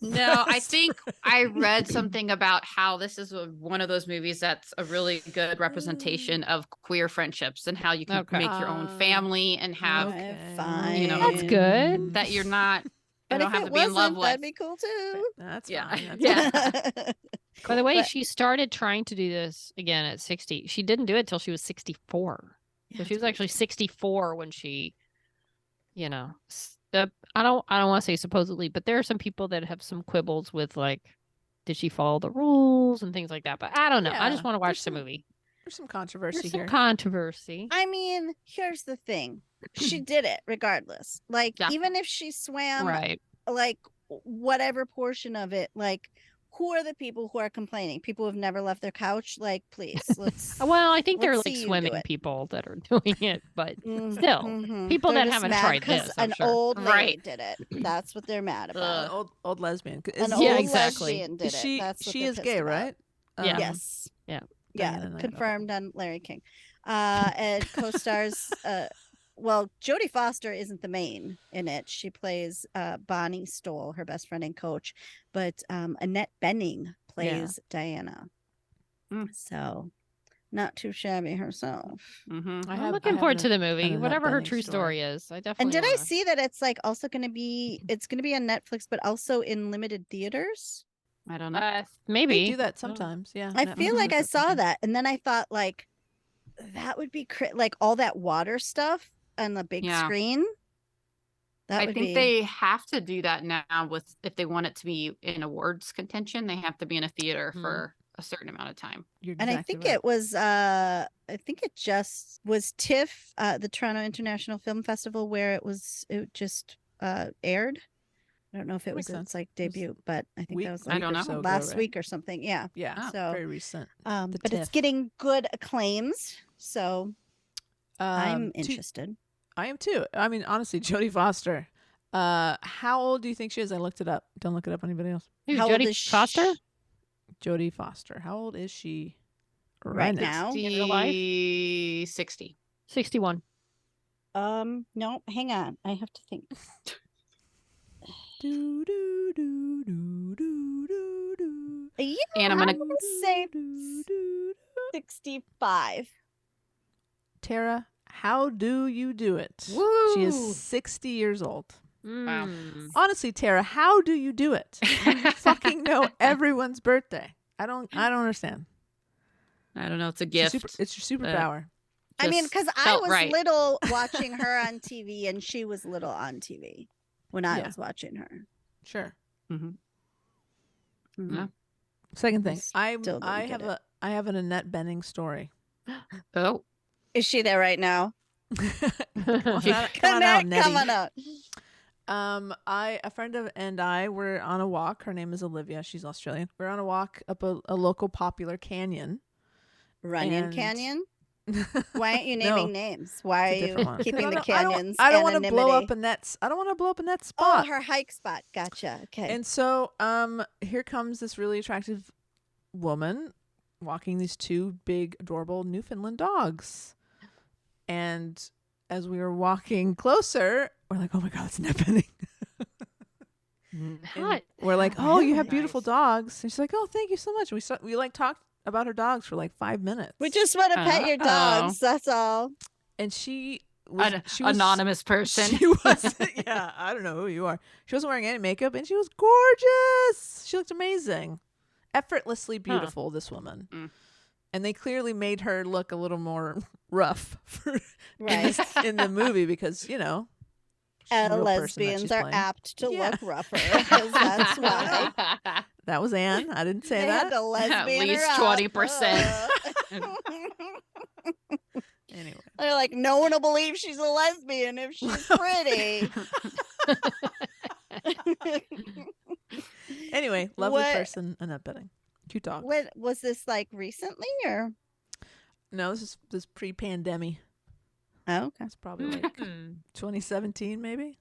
No, I think I read something about how this is one of those movies that's a really good representation of queer friendships and how you can Okay. make your own family and have Okay. Fine. That's good. that you're not. But I don't if have it to be in love wasn't, that'd with. be cool too. That's Yeah. fine. That's Yeah. fine. By the way, But- she started trying to do this again at 60. She didn't do it till she was 64. So she was actually 64 when she, I don't want to say supposedly, but there are some people that have some quibbles with like did she follow the rules and things like that? But I don't know. I just Yeah, want to watch there's the some- movie. There's some controversy There's some here. controversy. I mean, here's the thing. She did it regardless. Like, Yeah. even if she swam Right. like whatever portion of it, like, who are the people who are complaining? People who have never left their couch? Like, please, let's Well, I think they're let's like see you do swimming it. people that are doing it, but still, Mhm. people They're that just haven't mad tried 'cause this, I'm an sure. old lady Right. did it. That's what they're mad about. Old lesbian. An Yeah, old exactly. lesbian did She it. That's what she they're is pissed gay, about. right? Yeah. Yes. Yeah. Yeah. Diana Knight, Confirmed on Larry King. And co-stars well, Jodie Foster isn't the main in it. She plays Bonnie Stoll, her best friend and coach, but Annette Bening plays Diana. Mm. So not too shabby herself. Mm-hmm. I'm looking forward to the movie, Annette whatever her Bening true story. story is. I definitely And did I wanna- see that it's like also going to be on Netflix, but also in limited theaters? I don't know. They maybe do that sometimes. Yeah. I Netflix feel like does I that saw sometimes. that, and then I thought like that would be like all that water stuff on the big Yeah. screen. That I would think be. they have to do that now with if they want it to be in awards contention, they have to be in a theater Mhm. for a certain amount of time. You're And I exactly think right. it was I think it just was TIFF, the Toronto International Film Festival, where it just aired. I don't know if it was Makes sense. its like It was debut, but I think week, that was I like don't or know. so ago, last right? week or something. Yeah. Yeah. Oh. So Very recent. The but it's TIFF. getting good acclaims, so I'm To- interested. I am too. I mean, honestly, Jodie Foster. How old do you think she is? I looked it up. Don't look it up. Anybody else? Who, How old Jodie is Foster? Jodie Foster. How old is she Right now? now? In real life? 60. 61. No, hang on. I have to think. Do, do, do, do, do, do, do. Yeah, And I'm gonna say Do, do, do. 65. Tara, how do you do it? She Woo! is 60 years old. Wow. Mm. Honestly, Tara, how do you do it? You fucking know everyone's birthday. I don't understand. I don't know. It's a It's gift. your it's your superpower. I mean, Just because I felt was right. little watching her on TV, and she was little on TV when I Yeah. was watching her. Sure. Mhm. Mhm. Yeah. Second thing, I still didn't get it. I have an Annette Bening story. Oh, Is she there right now? Come on out, come on out, Nettie. Come on out. A friend and I were on a walk. Her name is Olivia. She's Australian. We're on a walk up a local popular canyon. Runyon And- Canyon? Why aren't you No, naming names? Why it's a are different you one. keeping the I don't- canyons? I don't want to blow up anonymity? Annette's. I don't want to blow up Annette's Oh, spot. her hike spot. Gotcha. Okay. And so, here comes this really attractive woman walking these two big, adorable Newfoundland dogs. And as we were walking closer, we're like, "Oh my God, it's Annette Bening." And Hot. we're like, "Oh, you have Nice. beautiful dogs." And she's like, "Oh, thank you so much." And we like talked about her dogs for like 5 minutes. We just want to pet your Oh. dogs. That's all. And she was anonymous person. She was, yeah, I don't know who you are. She wasn't wearing any makeup, and she was gorgeous. She looked amazing, effortlessly beautiful. This woman, Mm. and they clearly made her look a little more rough Right. in the movie because she's a real person that Lesbians she's are playing. apt to Yeah. look rougher. 'Cause that's why. That was Anne. I didn't say They had that. to lesbian least her up. 20%. Anyway, They're like, no one will believe she's a lesbian if she's pretty. anyway, lovely What- person, Annette Bening. Cute dog. What was this like recently or? No, this pre-pandemic. Oh, okay. It's probably like Mm. 2017, maybe.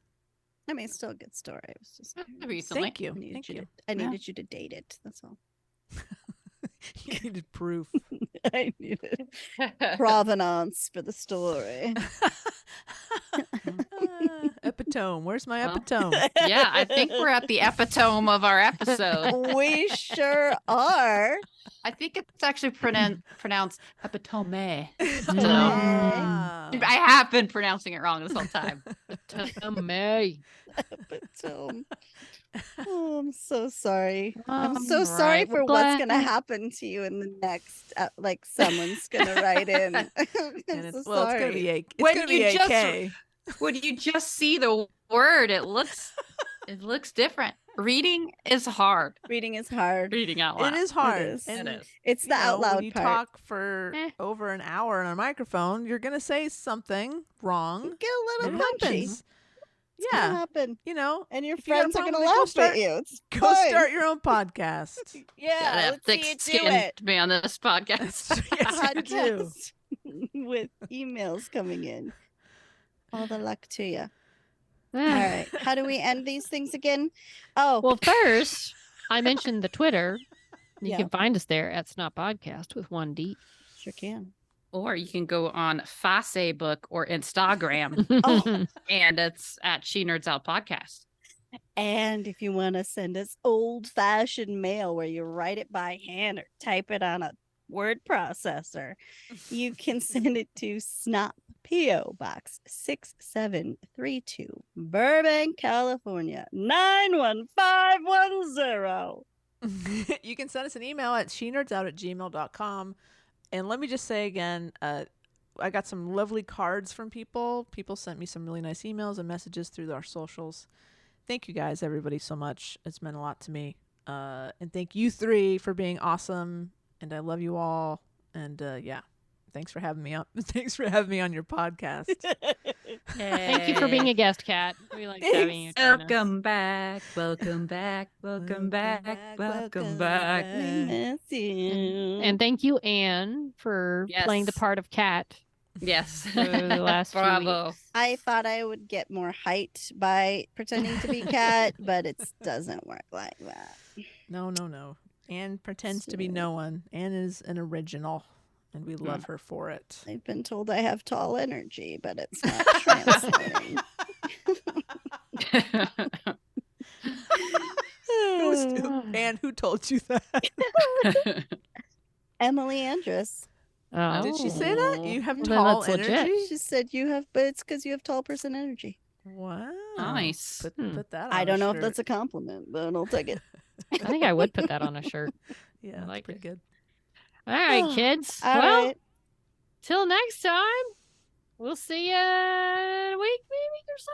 I mean, it's still a good story. It was just Recently. Thank you. I needed Thank you. you. I needed you to date it. That's all. You needed proof. I needed provenance for the story. Epitome. Where's my Well. epitome? Yeah, I think we're at the epitome of our episode. We sure are. I think it's actually pronounced epitome. Ah. I have been pronouncing it wrong this whole time. May. Epitome. Oh, I'm so sorry. I'm so All sorry right, for well, what's gonna glad- happen to you in the next. Like someone's gonna write in. I'm And so it's gonna be sorry. it's When gonna you be just- AK. When you just see the word, it looks different. Reading is hard. Reading is hard. Reading out loud. It is hard. is. And, It is. It's the you know, out loud when you part. talk for Eh. over an hour on a microphone, you're gonna say something wrong. Get a It little punchy. happens. It's gonna Yeah, happen. you know, And your If you got a friends are problem gonna with it, go laugh start- at you. It's go fine. start your own podcast. Yeah, Gotta have let's thick see you do skin it. to be on this podcast. Yes, you do. Podcast with emails coming in. All the luck to you. All right. How do we end these things again? Oh, Well, first, I mentioned the Twitter. You Yeah. can find us there at Snot Podcast with 1D. sure can. Or you can go on Facebook or Instagram, Oh. and it's at She Nerds Out Podcast. And if you want to send us old-fashioned mail where you write it by hand or type it on a word processor, you can send it to Snop P.O. Box 6732, Burbank, California 91510. You can send us an email at shenerds@gmail.com. And let me just say again, I got some lovely cards from people. People sent me some really nice emails and messages through our socials. Thank you guys, everybody, so much. It's meant a lot to me. And thank you three for being awesome. And I love you all. And yeah, thanks for having me up. Thanks for having me on your podcast. Thank you for being a guest, Kat. We like having you. join us. Welcome back. Welcome back. Welcome back. Welcome back. We miss you. And thank you, Anne, for playing the Yes. part of Kat Yes. for the last few Bravo. weeks. I thought I would get more height by pretending to be Cat, but it doesn't work like that. No. Anne pretends to be no one. Anne is an original, and we love her for it. I've been told I have tall energy, but it's not translating. Anne, who told you that? Emily Andress. Oh. Did she say that? You have Well, then tall that's legit. energy? She said you have, but it's because you have tall person energy. Wow. Nice. Put that on I a don't know if shirt. that's a compliment, but I'll take it. I think I would put that on a shirt. Yeah, I that's like pretty it. good. All right, kids. All well, right. till next time, we'll see you in a week, maybe or so.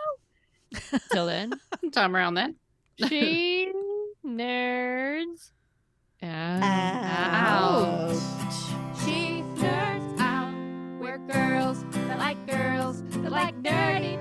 Till then, Time around then. she nerds Ouch. She nerds out. We're girls that like nerdy